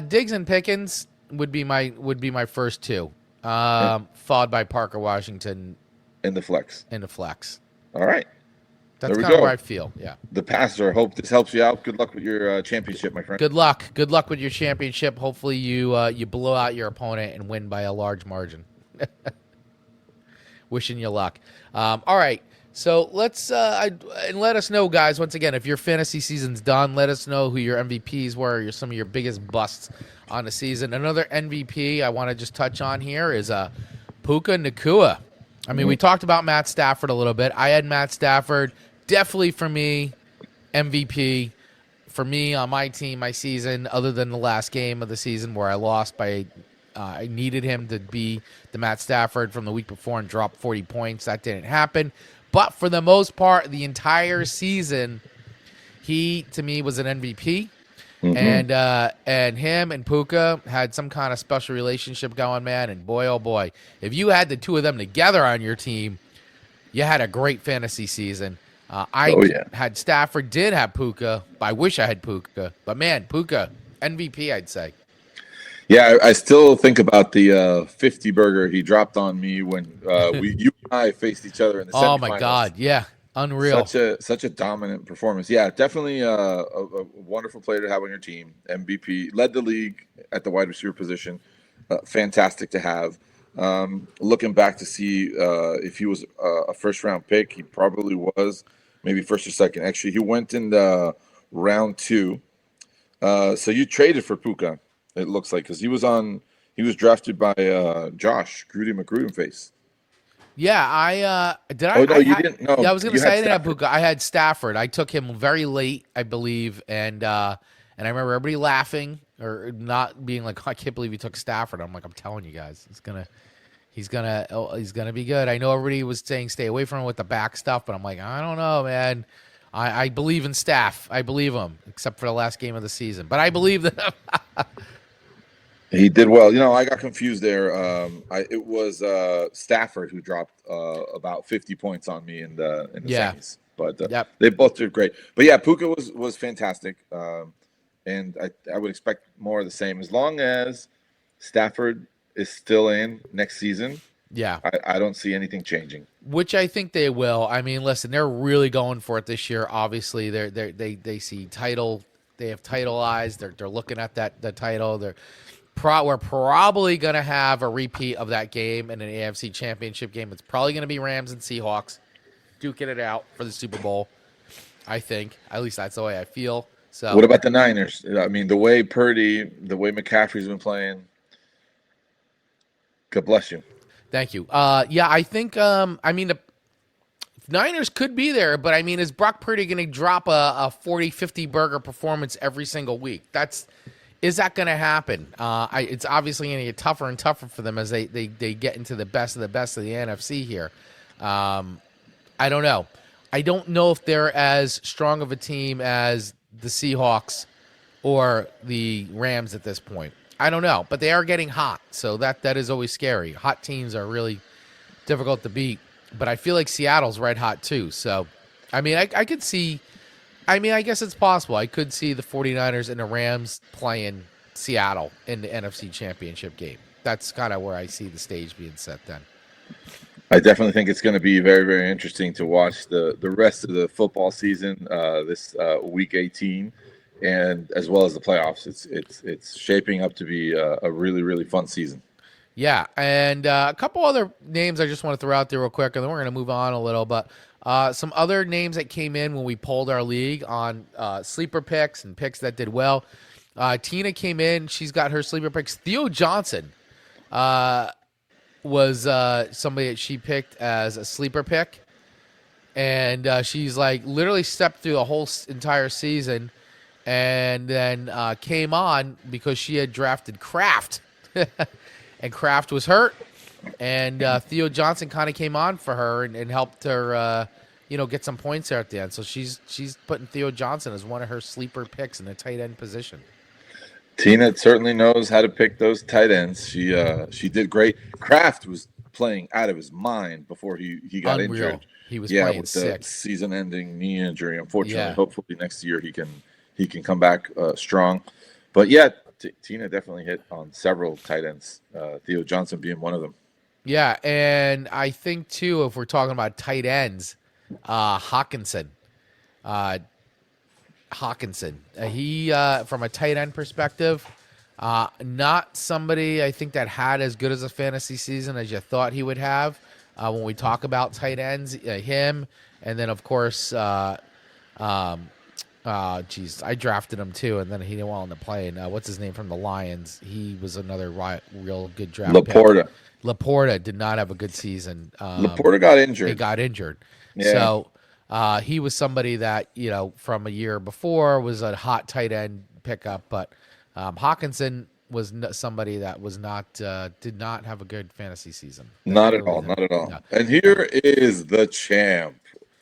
Diggs and Pickens would be my first 2, followed by Parker Washington in the flex. All right. That's kind of where I feel. Yeah. The passer. Hope this helps you out. Good luck with your championship, my friend. Good luck. Good luck with your championship. Hopefully you blow out your opponent and win by a large margin. Wishing you luck. All right. So and let us know, guys. Once again, if your fantasy season's done, let us know who your MVPs were, some of your biggest busts on the season. Another MVP I want to just touch on here is Puka Nacua. I mean, we talked about Matt Stafford a little bit. I had Matt Stafford, definitely for me, MVP. For me, on my team, my season, other than the last game of the season where I lost by I needed him to be the Matt Stafford from the week before and drop 40 points. That didn't happen. But for the most part, the entire season, he, to me, was an MVP. And him and Puka had some kind of special relationship going, man. And boy, oh boy, if you had the two of them together on your team, you had a great fantasy season. I had Stafford, did have Puka. I wish I had Puka. But, man, Puka, MVP, I'd say. Yeah, I still think about the 50 burger he dropped on me when you and I faced each other in the semifinals. Oh, my God, yeah. Unreal. Such a dominant performance. Yeah, definitely a wonderful player to have on your team. MVP, led the league at the wide receiver position. Fantastic to have. Looking back to see if he was a first-round pick, he probably was, maybe first or second. Actually, he went in the round 2. So you traded for Puka, it looks like, because he was drafted by Josh Grudy McGrudenface. Yeah, I did. Oh no, you didn't. No, yeah, I was going to say I didn't have Stafford. Puka. I had Stafford. I took him very late, I believe, and I remember everybody laughing or not being like, oh, "I can't believe he took Stafford." I'm like, I'm telling you guys, he's gonna be good. I know everybody was saying stay away from him with the back stuff, but I'm like, I don't know, man. I believe in Staff. I believe him, except for the last game of the season, but I believe that. He did well. You know, I got confused there. It was Stafford who dropped about 50 points on me in the semis. But they both did great. But yeah, Puka was fantastic, and I would expect more of the same as long as Stafford is still in next season. Yeah, I don't see anything changing. Which I think they will. I mean, listen, they're really going for it this year. Obviously, they see title. They have title eyes. They're looking at the title. We're probably going to have a repeat of that game in an AFC Championship game. It's probably going to be Rams and Seahawks duking it out for the Super Bowl, I think. At least that's the way I feel. So, what about the Niners? I mean, the way McCaffrey's been playing, God bless you. Thank you. Yeah, I think, the Niners could be there, but, I mean, is Brock Purdy going to drop a 40-50 burger performance every single week? Is that going to happen? It's obviously going to get tougher and tougher for them as they get into the best of the NFC here. I don't know. I don't know if they're as strong of a team as the Seahawks or the Rams at this point. I don't know, but they are getting hot, so that is always scary. Hot teams are really difficult to beat, but I feel like Seattle's red hot too. So, I mean, I could see. I mean, I guess it's possible. I could see the 49ers and the Rams playing Seattle in the NFC Championship game. That's kind of where I see the stage being set then. I definitely think it's going to be very, very interesting to watch the rest of the football season, this Week 18, and as well as the playoffs. It's shaping up to be a really, really fun season. Yeah, and a couple other names I just want to throw out there real quick, and then we're going to move on a little. But some other names that came in when we polled our league on sleeper picks and picks that did well. Tina came in. She's got her sleeper picks. Theo Johnson was somebody that she picked as a sleeper pick. And she's like literally stepped through the whole entire season and then came on because she had drafted Kraft. And Kraft was hurt. And Theo Johnson kind of came on for her and helped her, get some points there at the end. So she's putting Theo Johnson as one of her sleeper picks in the tight end position. Tina certainly knows how to pick those tight ends. She did great. Kraft was playing out of his mind before he got Unreal. injured. He was playing with sick. The season-ending knee injury. Unfortunately, hopefully next year he can come back strong. But yeah, Tina definitely hit on several tight ends. Theo Johnson being one of them. Yeah, and I think too, if we're talking about tight ends, Hawkinson. He from a tight end perspective, not somebody I think that had as good as a fantasy season as you thought he would have. when we talk about tight ends. Him, and then of course, geez, I drafted him too, and then he didn't want to play. And what's his name from the Lions? He was another real good draft pick. Laporta did not have a good season. Laporta got injured. He got injured. Yeah. So he was somebody that, from a year before was a hot tight end pickup, but Hawkinson was somebody that was not did not have a good fantasy season. Not at all. No. And here is the champ.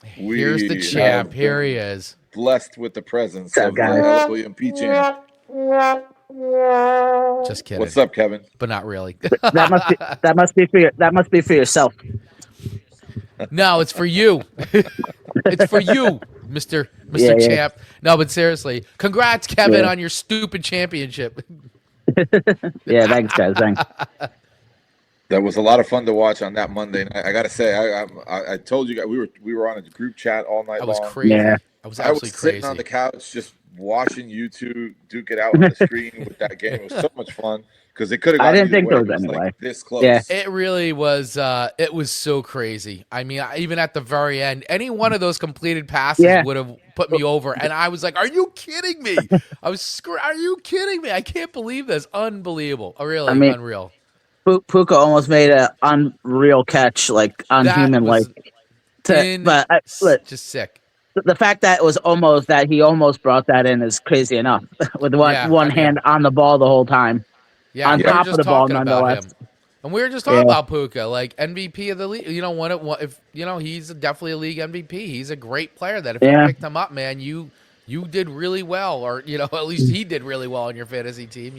Here's the champ. Here he is. Blessed with the presence of the LWMP champ. Just kidding. What's up, Kevin? But not really. that must be for yourself. No, it's for you. It's for you, Mr. Champ. No, but seriously, congrats, Kevin, on your stupid championship. Yeah, thanks, guys. Thanks. That was a lot of fun to watch on that Monday night. I gotta say, I told you guys we were on a group chat all night long. I was crazy. Yeah. I was absolutely sitting crazy on the couch just watching you two duke it out on the screen with that game. It was so much fun because it could have. I didn't think there was anyway. Like this close. Yeah. It really was. It was so crazy. I mean, even at the very end, any one of those completed passes would have put me over, and I was like, "Are you kidding me?" Are you kidding me? I can't believe this. Unbelievable. Really, unreal. Puka almost made an unreal catch, like unhuman-like. Just sick. The fact that it was he almost brought that in is crazy enough. With one hand on the ball the whole time. Yeah, on top of the ball, nonetheless. And we were just talking about Puka, like MVP of the league. He's definitely a league MVP. He's a great player. That if you picked him up, man, you did really well, or at least he did really well on your fantasy team.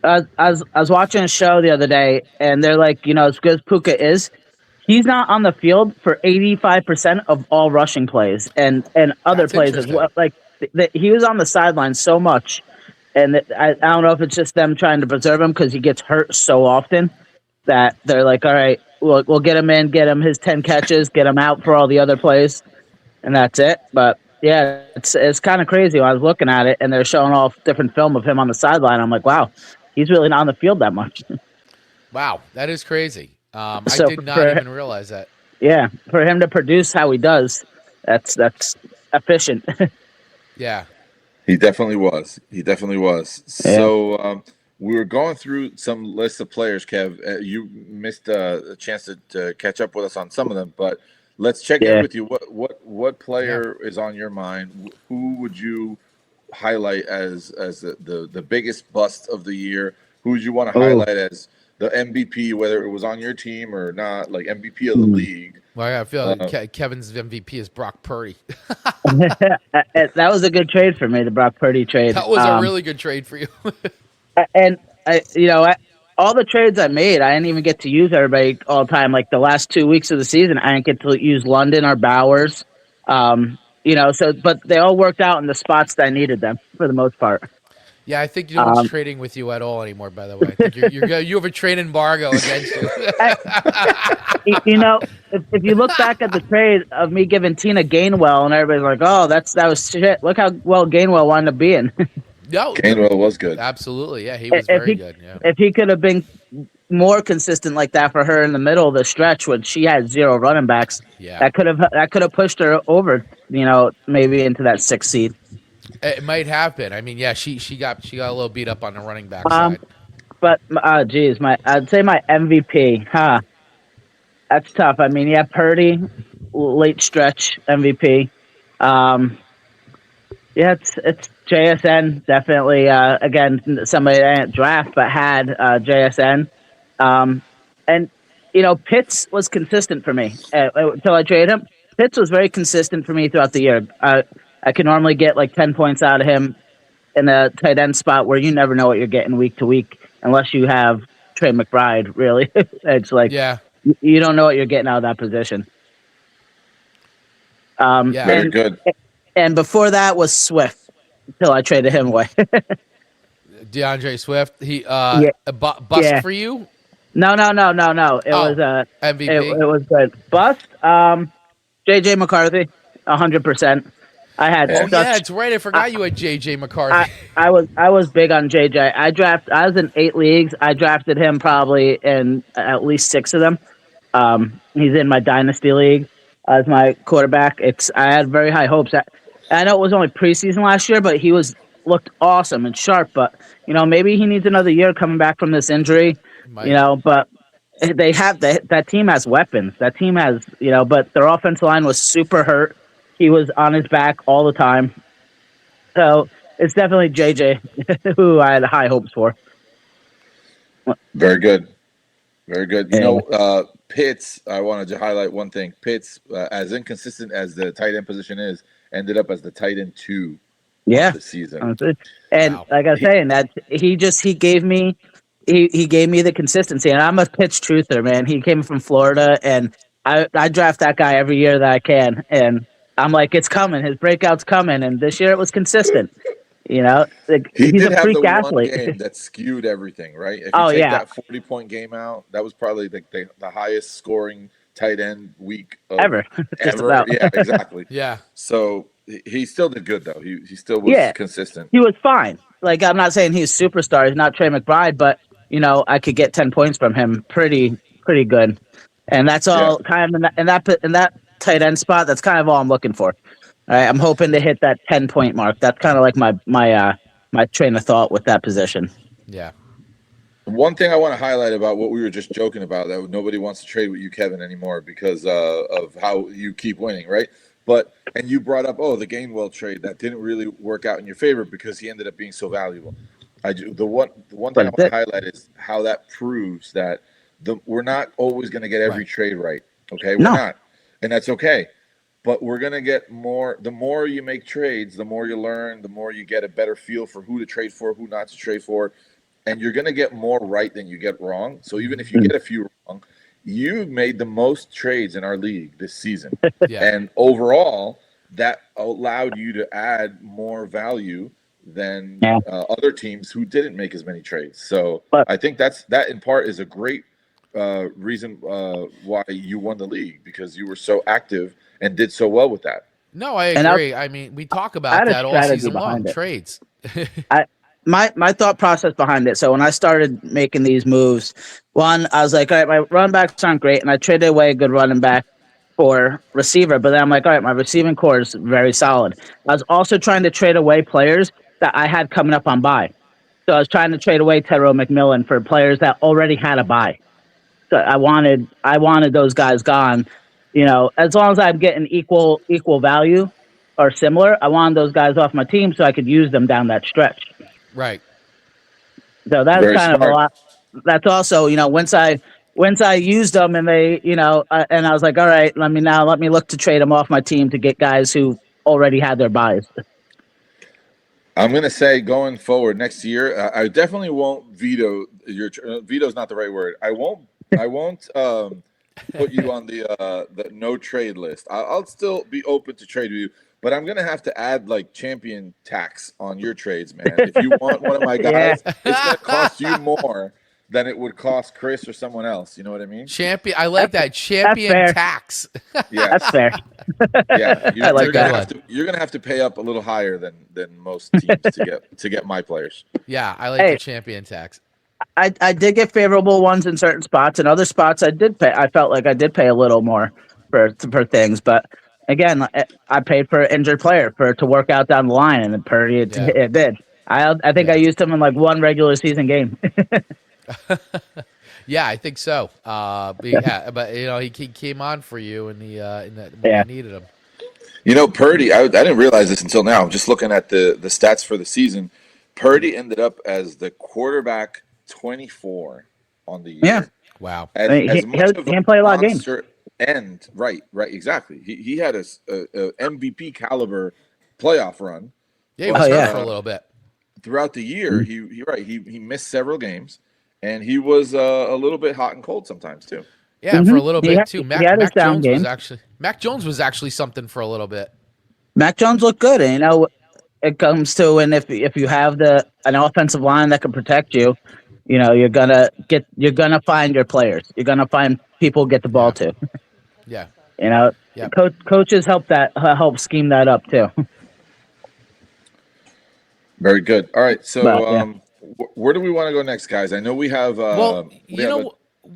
I was watching a show the other day, and they're like, as good as Puka is, he's not on the field for 85% of all rushing plays and other plays as well. Like he was on the sideline so much, and I don't know if it's just them trying to preserve him because he gets hurt so often that they're like, all right, we'll get him in, get him his 10 catches, get him out for all the other plays, and that's it. But yeah, it's kind of crazy when I was looking at it, and they're showing off different film of him on the sideline. I'm like, wow. He's really not on the field that much. Wow, that is crazy. I did not even realize that. Yeah, for him to produce how he does, that's efficient. Yeah. He definitely was. Yeah. So we were going through some lists of players, Kev. You missed a chance to catch up with us on some of them, but let's check in with you. What player is on your mind? Who would you highlight as the biggest bust of the year? Who would you want to highlight as the MVP, whether it was on your team or not, like MVP of the league? Well, I feel like Kevin's MVP is Brock Purdy. That was a good trade for me, the Brock Purdy trade. That was a really good trade for you. And all the trades I made, I didn't even get to use everybody all the time. Like the last 2 weeks of the season, I didn't get to use London or Bowers. But they all worked out in the spots that I needed them for the most part. Yeah, I think no one's trading with you at all anymore, by the way. I think you have a trade embargo against you. If you look back at the trade of me giving Tina Gainwell, and everybody's like, oh, that was shit. Look how well Gainwell wound up being. No, Gainwell was good. Absolutely, yeah, he was very good. Yeah. If he could have been more consistent like that for her in the middle of the stretch when she had zero running backs, that could have pushed her over, maybe into that 6th seed. It might have been. I mean, yeah, she got a little beat up on the running back side. But I'd say my MVP. That's tough. I mean, Purdy, late stretch MVP. It's JSN, definitely. Again, somebody I didn't draft but had JSN. And Pitts was consistent for me until I traded him. Pitts was very consistent for me throughout the year. I can normally get like 10 points out of him in a tight end spot where you never know what you're getting week to week unless you have Trey McBride, really. It's like you don't know what you're getting out of that position. Very good. And before that was Swift until I traded him away. DeAndre Swift, he bust for you? No. It was MVP. It was good. Bust. JJ McCarthy, 100%. I had. Yeah, that's right. I forgot you had JJ McCarthy. I was big on JJ. I was in 8 leagues. I drafted him probably in at least 6 of them. He's in my dynasty league as my quarterback. I had very high hopes. I know it was only preseason last year, but he looked awesome and sharp. But maybe he needs another year coming back from this injury. But they have that team has weapons. That team has but their offensive line was super hurt. He was on his back all the time. So it's definitely JJ who I had high hopes for. Very good. Very good. Pitts, I wanted to highlight one thing. Pitts, as inconsistent as the tight end position is, ended up as the tight end 2 of the season. And like I was saying, that he gave me the consistency. And I'm a Pitts truther, man. He came from Florida, and I draft that guy every year that I can. And I'm like, it's coming. His breakout's coming. And this year it was consistent. He he's did a freak have the athlete. one game that skewed everything, right? If you take that 40-point game out, that was probably the highest scoring tight end week ever. Yeah, exactly. Yeah. So he still did good, though. He still was consistent. He was fine. Like, I'm not saying he's a superstar. He's not Trey McBride, but I could get 10 points from him pretty good. And that's all kind of in that tight end spot. That's kind of all I'm looking for. All right, I'm hoping to hit that 10-point mark. That's kind of like my train of thought with that position. Yeah. One thing I want to highlight about what we were just joking about, that nobody wants to trade with you, Kevin, anymore because of how you keep winning, right? And you brought up, the Gainwell trade that didn't really work out in your favor because he ended up being so valuable. The one thing I want to highlight is how that proves that we're not always going to get every trade right. Okay, we're not, and that's okay. But we're going to get more. The more you make trades, the more you learn, the more you get a better feel for who to trade for, who not to trade for. And you're going to get more right than you get wrong. So even if you get a few wrong, you made the most trades in our league this season. And overall, that allowed you to add more value than other teams who didn't make as many trades. So I think that in part is a great reason why you won the league, because you were so active and did so well with that. No, I agree. I mean, we talk about that all season long, trades. My thought process behind it. So when I started making these moves, one, I was like, all right, my running backs aren't great, and I traded away a good running back for receiver. But then I'm like, all right, my receiving core is very solid. I was also trying to trade away players that I had coming up on bye. So I was trying to trade away Tyrone McMillan for players that already had a bye. So I wanted those guys gone. As long as I'm getting equal value or similar, I wanted those guys off my team so I could use them down that stretch. Right. So that's very kind smart. Of a lot. That's also, once I used them and they, and I was like, all right, let me look to trade them off my team to get guys who already had their buys. I'm going to say going forward next year, I definitely won't veto veto's not the right word. I won't put you on the no trade list. I'll still be open to trade with you, but I'm gonna have to add like champion tax on your trades, man. If you want one of my guys, it's gonna cost you more than it would cost Chris or someone else. You know what I mean? Champion. I like that champion tax. Yeah, that's fair. Yeah, you're gonna have to pay up a little higher than most teams to get my players. Yeah, I like the champion tax. I did get favorable ones in certain spots, and other spots I did pay. I felt like I did pay a little more for things, but again, I paid for an injured player to work out down the line, and it did. I think I used him in like one regular season game. Yeah, I think so. But he came on for you when you needed him. Purdy. I didn't realize this until now. I'm just looking at the stats for the season. Purdy ended up as the quarterback 24 on the year. Yeah. Wow. He didn't play a lot of games. And right, exactly. He had a MVP caliber playoff run. Yeah, he was hurt for a little bit. Throughout the year, he missed several games, and he was a little bit hot and cold sometimes too. Yeah, for a little bit too. Mac Jones was actually something for a little bit. Mac Jones looked good, and it comes to, and if you have an offensive line that can protect you, you're gonna find your players. You're gonna find people get the ball to. Yeah. Coaches help scheme that up too. Very good. All right, so where do we want to go next, guys? I know we have.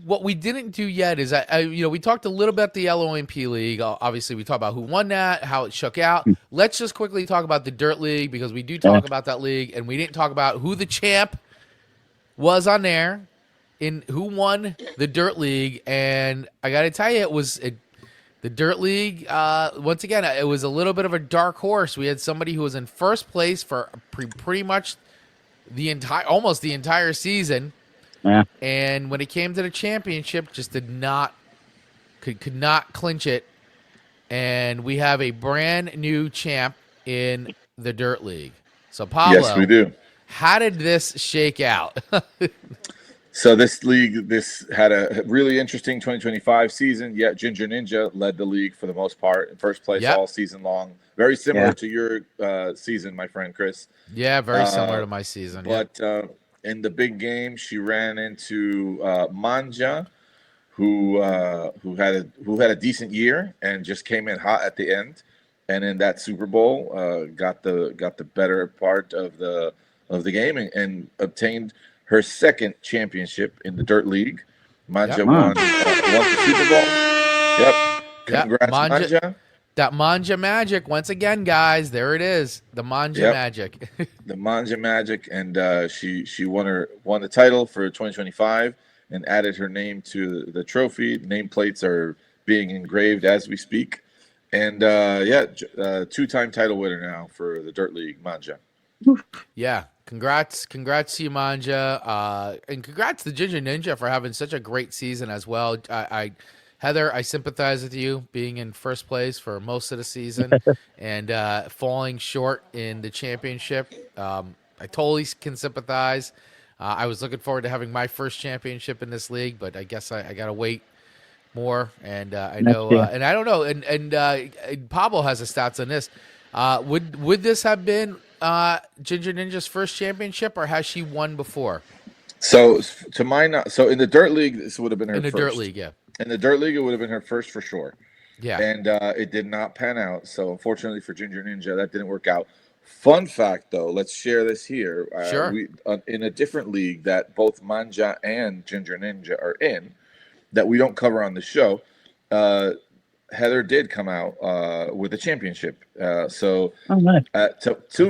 what we didn't do yet is we talked a little bit about the LOMP League. Obviously, we talked about who won that, how it shook out. Let's just quickly talk about the Dirt League because we do talk about that league, and we didn't talk about who the champ was on there, in who won the Dirt League. And I got to tell you, the Dirt League. Once again, it was a little bit of a dark horse. We had somebody who was in first place for pretty much almost the entire season. Yeah. And when it came to the championship, just could not clinch it. And we have a brand new champ in the Dirt League. So Pablo, yes, we do. How did this shake out? So this had a really interesting 2025 season. Yet Ginger Ninja led the league for the most part, in first place all season long. Very similar to your season, my friend Chris. Yeah, very similar to my season. But in the big game, she ran into Manja, who had a decent year and just came in hot at the end, and in that Super Bowl got the better part of the game and obtained her second championship in the Dirt League. Manja won the Super Bowl. Yep. Congrats, Manja. That Manja magic, once again, guys, there it is. The Manja magic. The Manja magic, and she won the title for 2025 and added her name to the trophy. Nameplates are being engraved as we speak. And two-time title winner now for the Dirt League, Manja. Yeah, congrats to you, Manja, and congrats to Ginger Ninja for having such a great season as well. Heather, I sympathize with you being in first place for most of the season and falling short in the championship. I totally can sympathize. I was looking forward to having my first championship in this league, but I guess I got to wait more. And I know, and I don't know. And Pablo has the stats on this. Would this have been Ginger Ninja's first championship, or has she won before? So in the Dirt League, this would have been her first. In the Dirt League, yeah. In the Dirt League, it would have been her first for sure. Yeah. And it did not pan out. So unfortunately for Ginger Ninja, that didn't work out. Fun fact, though, let's share this here. Sure. In a different league that both Manja and Ginger Ninja are in, that we don't cover on the show, Heather did come out with a championship. To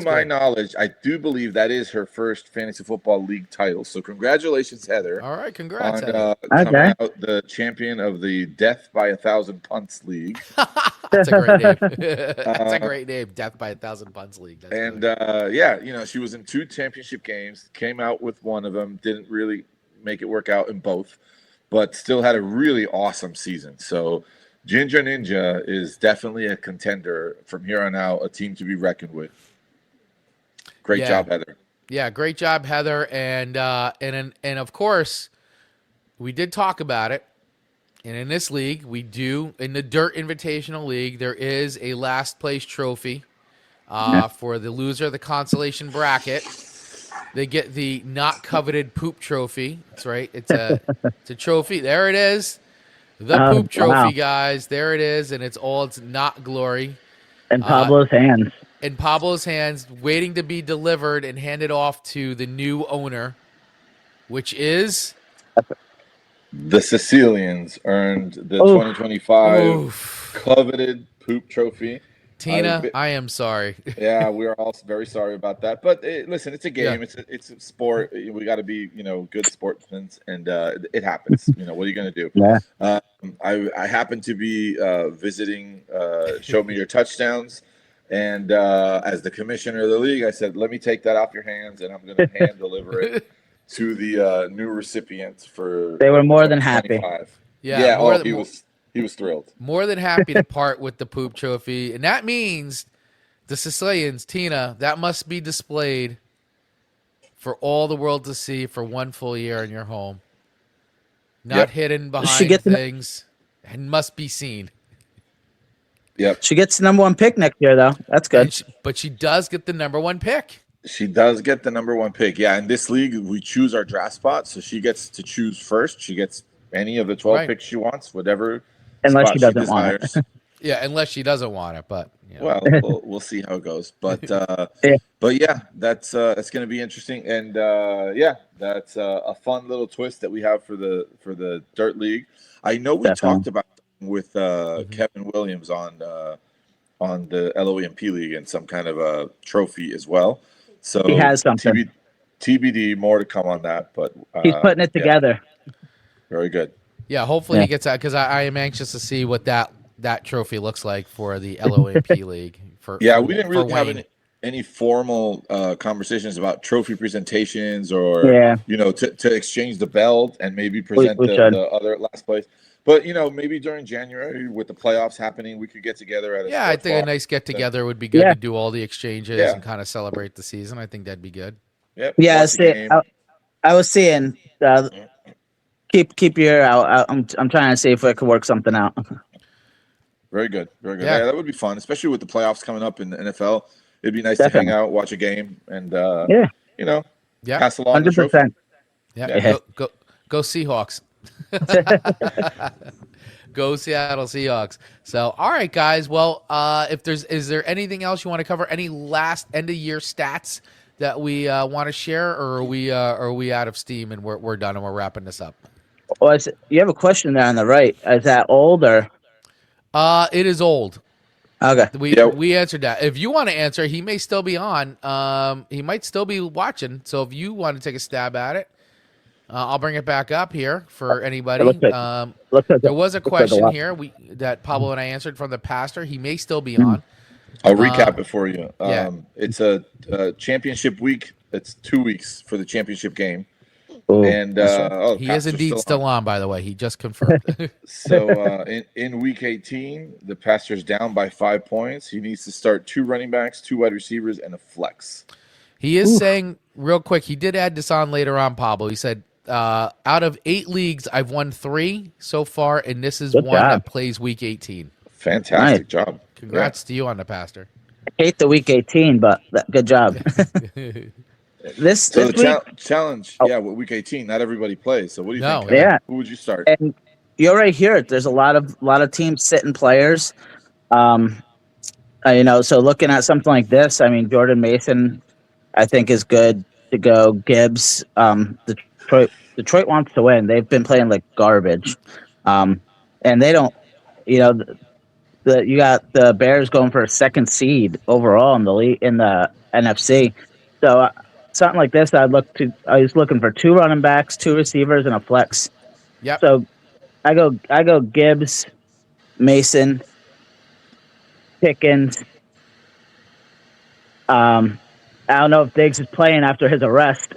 my knowledge, I do believe that is her first fantasy football league title. So congratulations, Heather. All right, congrats, on coming out the champion of the Death by 1,000 Punts League. That's a great name. That's a great name, Death by 1,000 Punts League. That's she was in 2 championship games, came out with one of them, didn't really make it work out in both, but still had a really awesome season. So Ginger Ninja is definitely a contender from here on out, a team to be reckoned with. Great job, Heather. Yeah, great job, Heather. And of course, we did talk about it. And in this league, in the Dirt Invitational League, there is a last place trophy for the loser of the consolation bracket. They get the not coveted poop trophy. That's right. It's a trophy. There it is. The poop trophy, guys. There it is, and it's not glory. In Pablo's hands. In Pablo's hands, waiting to be delivered and handed off to the new owner, which is... The Sicilians earned the 2025 coveted poop trophy. Tina, I am sorry. Yeah, we are all very sorry about that. But listen, it's a game. Yeah. It's a sport. We got to be, good sportsmen, and it happens. What are you going to do? Yeah. I happen to be visiting Show Me Your Touchdowns, and as the commissioner of the league, I said, let me take that off your hands, and I'm going to hand deliver it to the new recipients for. They were more than happy. Yeah. He was thrilled. More than happy to part with the poop trophy. And that means the Sicilians, Tina, that must be displayed for all the world to see for one full year in your home. Not hidden behind things. And must be seen. Yep. She gets the number 1 pick next year, though. That's good. But she does get the number 1 pick. She does get the number 1 pick. Yeah, in this league, we choose our draft spot, so she gets to choose first. She gets any of the 12 picks she wants, whatever. Unless she doesn't want it. Yeah, unless she doesn't want it, but You know? Well, we'll see how it goes, but Yeah. but yeah, that's going to be interesting, and yeah, that's a fun little twist that we have for the Dirt League. I know we Definitely. talked about with Kevin Williams on the LOEMP League and some kind of a trophy as well. So He has something. TBD, more to come on that, but He's putting it together. Very good. Yeah, hopefully he gets that, because I am anxious to see what that trophy looks like for the LOMP League. We didn't really have any formal conversations about trophy presentations or to exchange the belt and maybe present the other last place. But maybe during January with the playoffs happening, we could get together at I think a nice get together would be good to do all the exchanges and kind of celebrate the season. I think that'd be good. Yep. Yeah, I was seeing. Keep your ear out. I'm trying to see if I could work something out. Very good. Very good. Yeah, that would be fun, especially with the playoffs coming up in the NFL. It'd be nice to hang out, watch a game, and pass along 100%. The trophy. Yeah. Go Seahawks. Go Seattle Seahawks. So, all right, guys. Well, is there anything else you want to cover? Any last end of year stats that we want to share, or are we out of steam and we're done and we're wrapping this up? Well, you have a question there on the right. Is that old or? It is old. Okay. We answered that. If you want to answer, he may still be on. He might still be watching. So if you want to take a stab at it, I'll bring it back up here for anybody. There was a question here that Pablo and I answered from the pastor. He may still be on. I'll recap it for you. It's a championship week. It's 2 weeks for the championship game. And he is indeed still on, by the way. He just confirmed. So in week 18, the pastor's down by 5 points. He needs to start 2 running backs, 2 wide receivers, and a flex. He is saying, real quick, he did add this on later on, Pablo. He said, out of 8 leagues, I've won 3 so far, and this is one that plays week 18. Fantastic job. Congrats to you on the pastor. I hate the week 18, but good job. Challenge, what week 18? Not everybody plays. So what do you think? Yeah. Who would you start? And you already hear it. There's a lot of teams sitting players. So looking at something like this, I mean, Jordan Mason, I think is good to go. Gibbs, Detroit wants to win. They've been playing like garbage, and they don't. You got the Bears going for a 2nd seed overall in the league in the NFC. So something like this, I was looking for 2 running backs, 2 receivers, and a flex. Yep. So I go Gibbs, Mason, Pickens. I don't know if Diggs is playing after his arrest.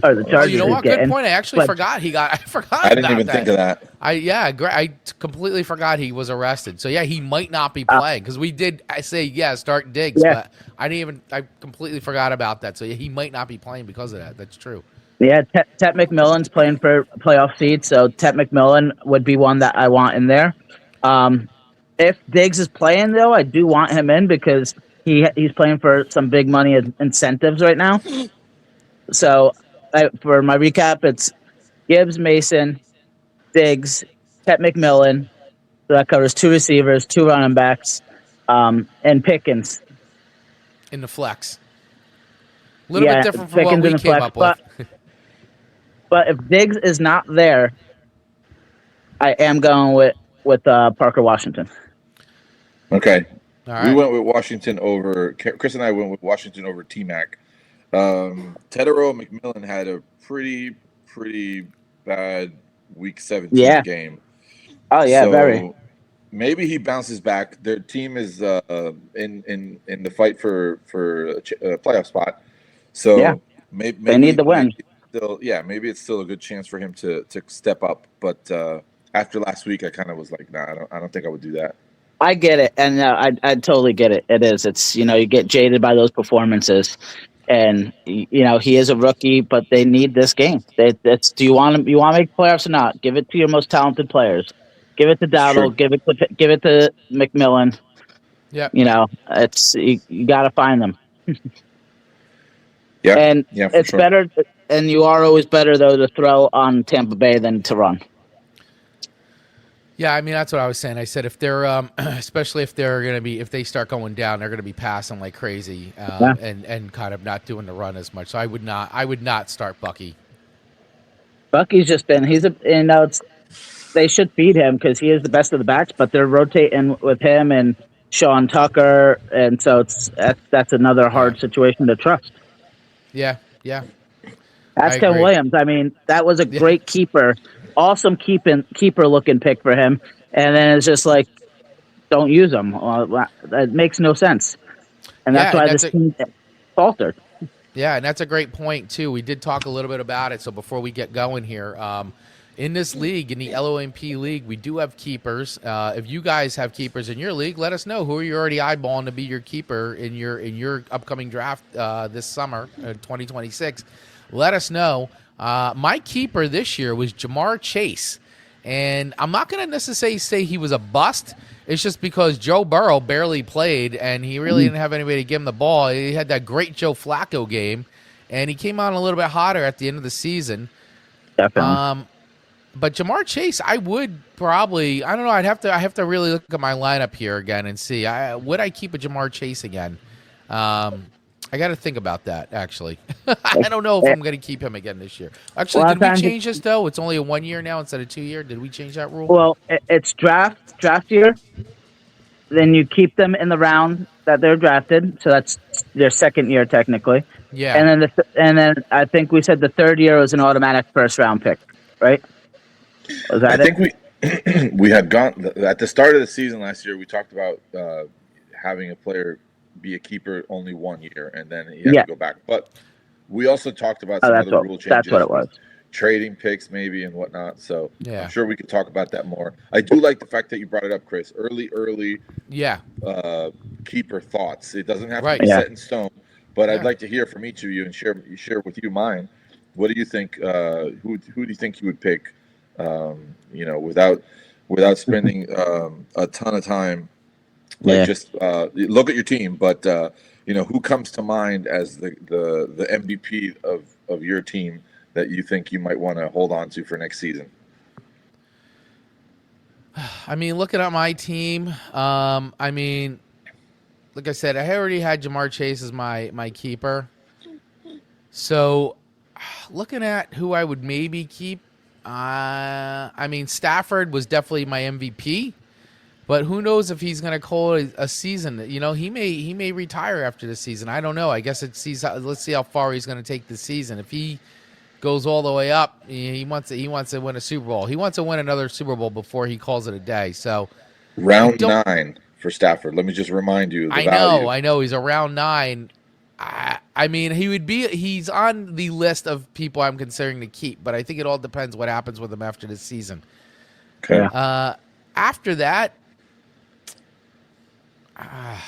Or the Chargers. You know what? Good point. I actually forgot he got. I didn't even think of that. I completely forgot he was arrested. So yeah, he might not be playing because we did. I say start Diggs, but I completely forgot about that. So yeah, he might not be playing because of that. That's true. Yeah, Tet McMillan's playing for playoff seed, so Tet McMillan would be one that I want in there. If Diggs is playing though, I do want him in because he's playing for some big money incentives right now. So. For my recap, it's Gibbs, Mason, Diggs, Tet McMillan. So that covers 2 receivers, 2 running backs, and Pickens. In the flex. A little bit different from what we came up with. But if Diggs is not there, I am going with Parker Washington. Okay. All right. We went with Washington over – Chris and I went with Washington over T-Mac. Tedero McMillan had a pretty bad week 17 game. Oh yeah, so very. Maybe he bounces back. Their team is in the fight for a playoff spot. So maybe they need the win. Maybe it's still a good chance for him to step up. But after last week, I kind of was like, nah, I don't think I would do that. I get it, and I totally get it. It is. It's you get jaded by those performances. And he is a rookie, but they need this game. Do you want to make playoffs or not? Give it to your most talented players. Give it to Dowdle. Sure. Give it to McMillan. Yeah. It's you got to find them. Yeah. And it's better. And you are always better though to throw on Tampa Bay than to run. Yeah, I mean that's what I was saying. I said if they're, especially if they're going to be, if they start going down, they're going to be passing like crazy, Yeah. and kind of not doing the run as much. So I would not start Bucky. Bucky's just been he's a you know it's they should feed him because he is the best of the backs, but they're rotating with him and Sean Tucker, and so that's another Yeah, hard situation to trust. yeah, yeah. I Ask Ken agree. Williams. I mean, that was a Yeah, great keeper, awesome keeper looking pick for him, and then it's just like don't use him. That makes no sense, and that's yeah, and why that's this a team faltered. yeah, and that's a great point too. We did talk a little bit about it. So before we get going here, in this league, in the LOMP league, we do have keepers. If you guys have keepers in your league, let us know who are you already eyeballing to be your keeper in your upcoming draft this summer, 2026. Let us know. My keeper this year was Jamar Chase, and I'm not going to necessarily say he was a bust. It's just because Joe Burrow barely played, and he really didn't have anybody to give him the ball. He had that great Joe Flacco game, and he came on a little bit hotter at the end of the season. Definitely. But Jamar Chase, I would probably, I don't know. I have to really look at my lineup here again and see. Would I keep a Jamar Chase again? I got to think about that. Actually, I don't know if I'm going to keep him again this year. Actually, did we change this though? It's only a 1 year now instead of 2 year. Did we change that rule? Well, it's draft year. Then you keep them in the round that they're drafted, so that's their second year technically. Yeah. And then I think we said the third year was an automatic first round pick, right? Was that I think we had gone at the start of the season last year. We talked about having a player be a keeper only 1 year, and then he had to go back. But we also talked about some other rule changes. That's what it was. Trading picks maybe and whatnot. So yeah. I'm sure we could talk about that more. I do like the fact that you brought it up, Chris. Early keeper thoughts. It doesn't have to be set in stone, but I'd like to hear from each of you and share with you mine. What do you think? Who do you think you would pick? Without spending a ton of time. Just look at your team, but who comes to mind as the MVP of your team that you think you might want to hold on to for next season? I mean, looking at my team, like I said, I already had Jamar Chase as my keeper. So, looking at who I would maybe keep, Stafford was definitely my MVP. But who knows if he's going to call a season? He may retire after the season. I don't know. I guess let's see how far he's going to take this season. If he goes all the way up, he wants to win a Super Bowl. He wants to win another Super Bowl before he calls it a day. So round 9 for Stafford. Let me just remind you. I know. He's around 9. He's on the list of people I'm considering to keep, but I think it all depends what happens with him after this season. Okay. After that, I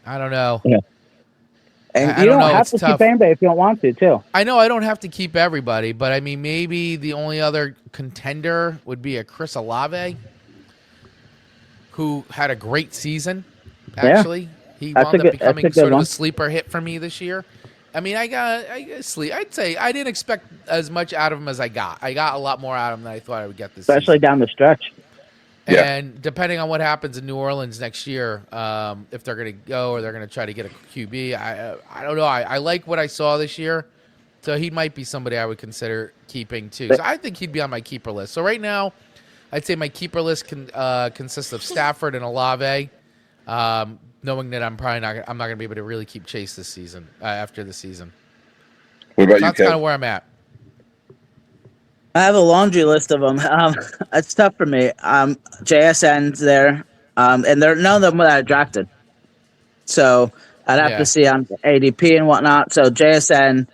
don't know. Yeah. And you don't have to keep anybody if you don't want to, too. I know I don't have to keep everybody, but maybe the only other contender would be a Chris Olave, who had a great season, actually. He wound up becoming sort of a sleeper hit for me this year. I got sleep. I'd say I didn't expect as much out of him as I got. I got a lot more out of him than I thought I would get this season. Especially down the stretch. And depending on what happens in New Orleans next year, if they're going to go or they're going to try to get a QB, I don't know. I like what I saw this year, so he might be somebody I would consider keeping too. So I think he'd be on my keeper list. So right now, I'd say my keeper list consists of Stafford and Olave, knowing that I'm not going to be able to really keep Chase this season after the season. What about you, That's kind of where I'm at. I have a laundry list of them. It's tough for me. JSN's there, and none of them that I drafted. So I'd have to see on ADP and whatnot. So JSN,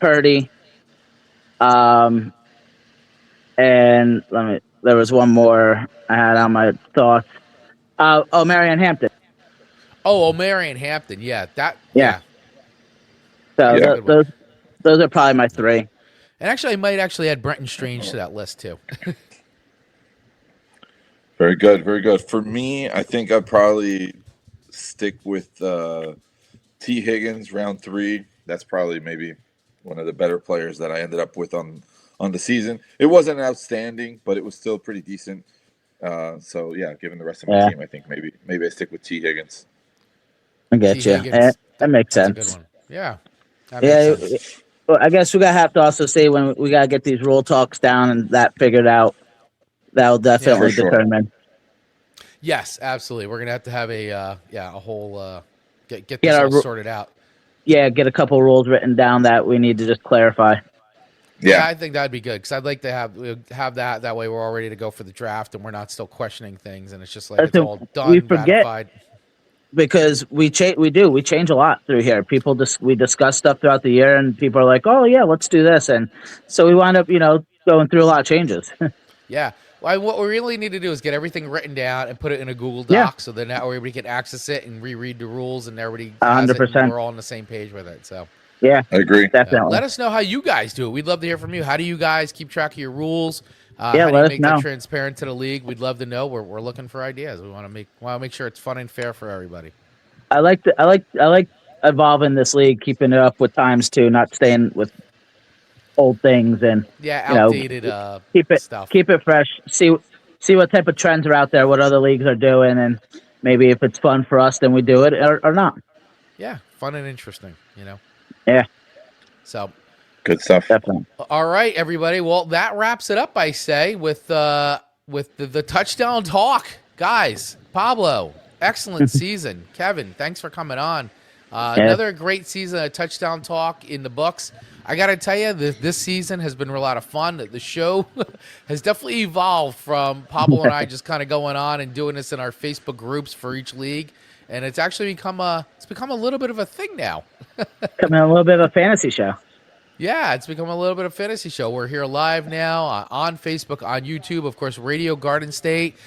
Purdy, and there was one more I had on my thoughts. Marion Hampton. Marion Hampton. Yeah, So those are probably my 3. And actually, I might add Brenton Strange to that list, too. Very good, very good. For me, I think I'd probably stick with T. Higgins, round 3. That's probably maybe one of the better players that I ended up with on the season. It wasn't outstanding, but it was still pretty decent. So yeah, given the rest of my team, I think maybe I stick with T Higgins. I get you. That makes sense. That's a good one. Yeah. Well, I guess we gotta have to also say when we gotta get these rule talks down and that figured out. That'll definitely determine. Yes, absolutely. We're gonna have to have a whole get this all sorted out. Yeah, get a couple rules written down that we need to just clarify. Yeah, I think that'd be good because I'd like to have that. That way, we're all ready to go for the draft, and we're not still questioning things, and it's just like it's all done. We forget ratified. Because we change a lot through here. We discuss stuff throughout the year, and people are like, "Oh yeah, let's do this," and so we wind up, going through a lot of changes. Yeah. Well, what we really need to do is get everything written down and put it in a Google Doc, so that now everybody can access it and reread the rules, and everybody has 100%. It, and we're all on the same page with it. So. Yeah, I agree. Definitely. Let us know how you guys do it. We'd love to hear from you. How do you guys keep track of your rules? How do you make that transparent to the league? We'd love to know. We're looking for ideas. We want to make sure it's fun and fair for everybody. I like evolving this league, keeping it up with times too, not staying with old things and outdated stuff. Keep it fresh. See what type of trends are out there, what other leagues are doing, and maybe if it's fun for us, then we do it or not. Yeah, fun and interesting. Yeah. So good stuff. Definitely. All right, everybody. Well, that wraps it up, I say, with the touchdown talk. Guys, Pablo, excellent season. Kevin, thanks for coming on. Another great season of touchdown talk in the books. I got to tell you, this season has been a lot of fun. The show has definitely evolved from Pablo and I just kind of going on and doing this in our Facebook groups for each league. And it's actually become a little bit of a thing now. Becoming a little bit of a fantasy show. Yeah, it's become a little bit of a fantasy show. We're here live now on Facebook, on YouTube, of course, Radio Garden State.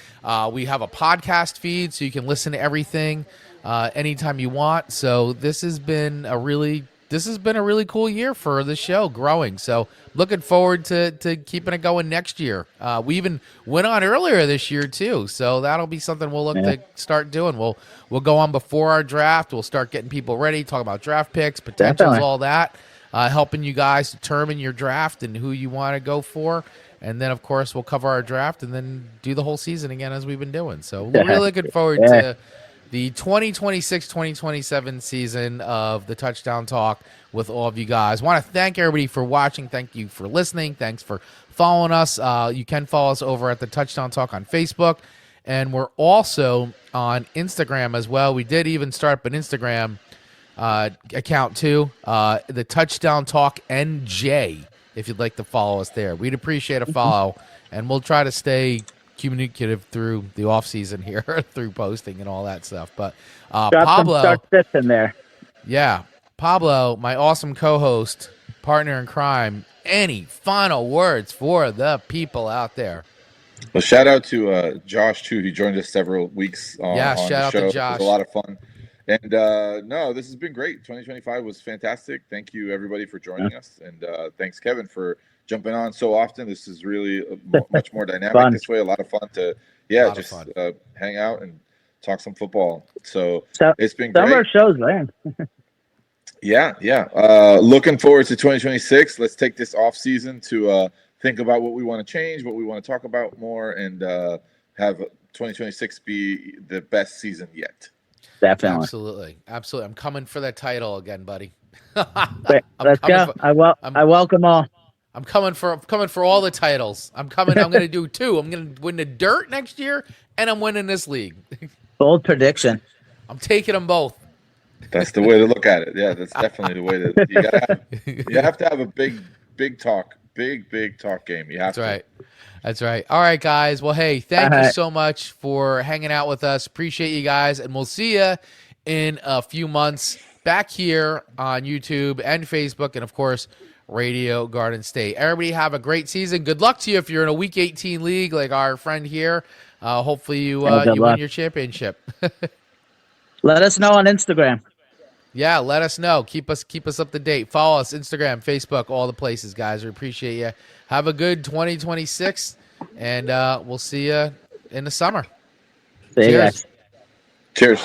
We have a podcast feed, so you can listen to everything anytime you want. So this has been a really cool year for the show, growing. So looking forward to keeping it going next year. We even went on earlier this year too, so that'll be something we'll look to start doing. We'll go on before our draft. We'll start getting people ready, talk about draft picks, potentials, all that, helping you guys determine your draft and who you want to go for. And then, of course, we'll cover our draft and then do the whole season again as we've been doing. So we're really looking forward to the 2026-2027 season of the Touchdown Talk with all of you guys. Want to thank everybody for watching. Thank you for listening. Thanks for following us. You can follow us over at the Touchdown Talk on Facebook. And we're also on Instagram as well. We did even start up an Instagram account too, the Touchdown Talk NJ, if you'd like to follow us there. We'd appreciate a follow, and we'll try to stay communicative through the off season here through posting and all that stuff. But Pablo, start tips in there. Yeah, Pablo, my awesome co-host, partner in crime. Any final words for the people out there? Well, shout out to Josh too. He joined us several weeks on shout the out show. to Josh. It was a lot of fun. And no, this has been great. 2025 was fantastic. Thank you everybody for joining us, and thanks Kevin for jumping on so often. This is really much more dynamic this way. A lot of fun to hang out and talk some football. So it's been great. Some of our shows, man. Yeah. Looking forward to 2026. Let's take this off season to think about what we want to change, what we want to talk about more, and have 2026 be the best season yet. Definitely. Absolutely. I'm coming for that title again, buddy. Let's go. I welcome all. I'm coming for all the titles. I'm going to do two. I'm going to win the dirt next year, and I'm winning this league. Bold prediction. I'm taking them both. That's the way to look at it. Yeah, that's definitely the way to. You have to have a big talk game. You have to. That's right. All right, guys. Well, hey, thank you so much for hanging out with us. Appreciate you guys, and we'll see you in a few months back here on YouTube and Facebook, and of course, Radio Garden State. Everybody have a great season. Good luck to you if you're in a Week 18 league like our friend here. Hopefully you win your championship. Let us know on Instagram. Yeah, let us know. Keep us up to date. Follow us, Instagram, Facebook, all the places, guys. We appreciate you. Have a good 2026, and we'll see you in the summer. See you guys. Cheers.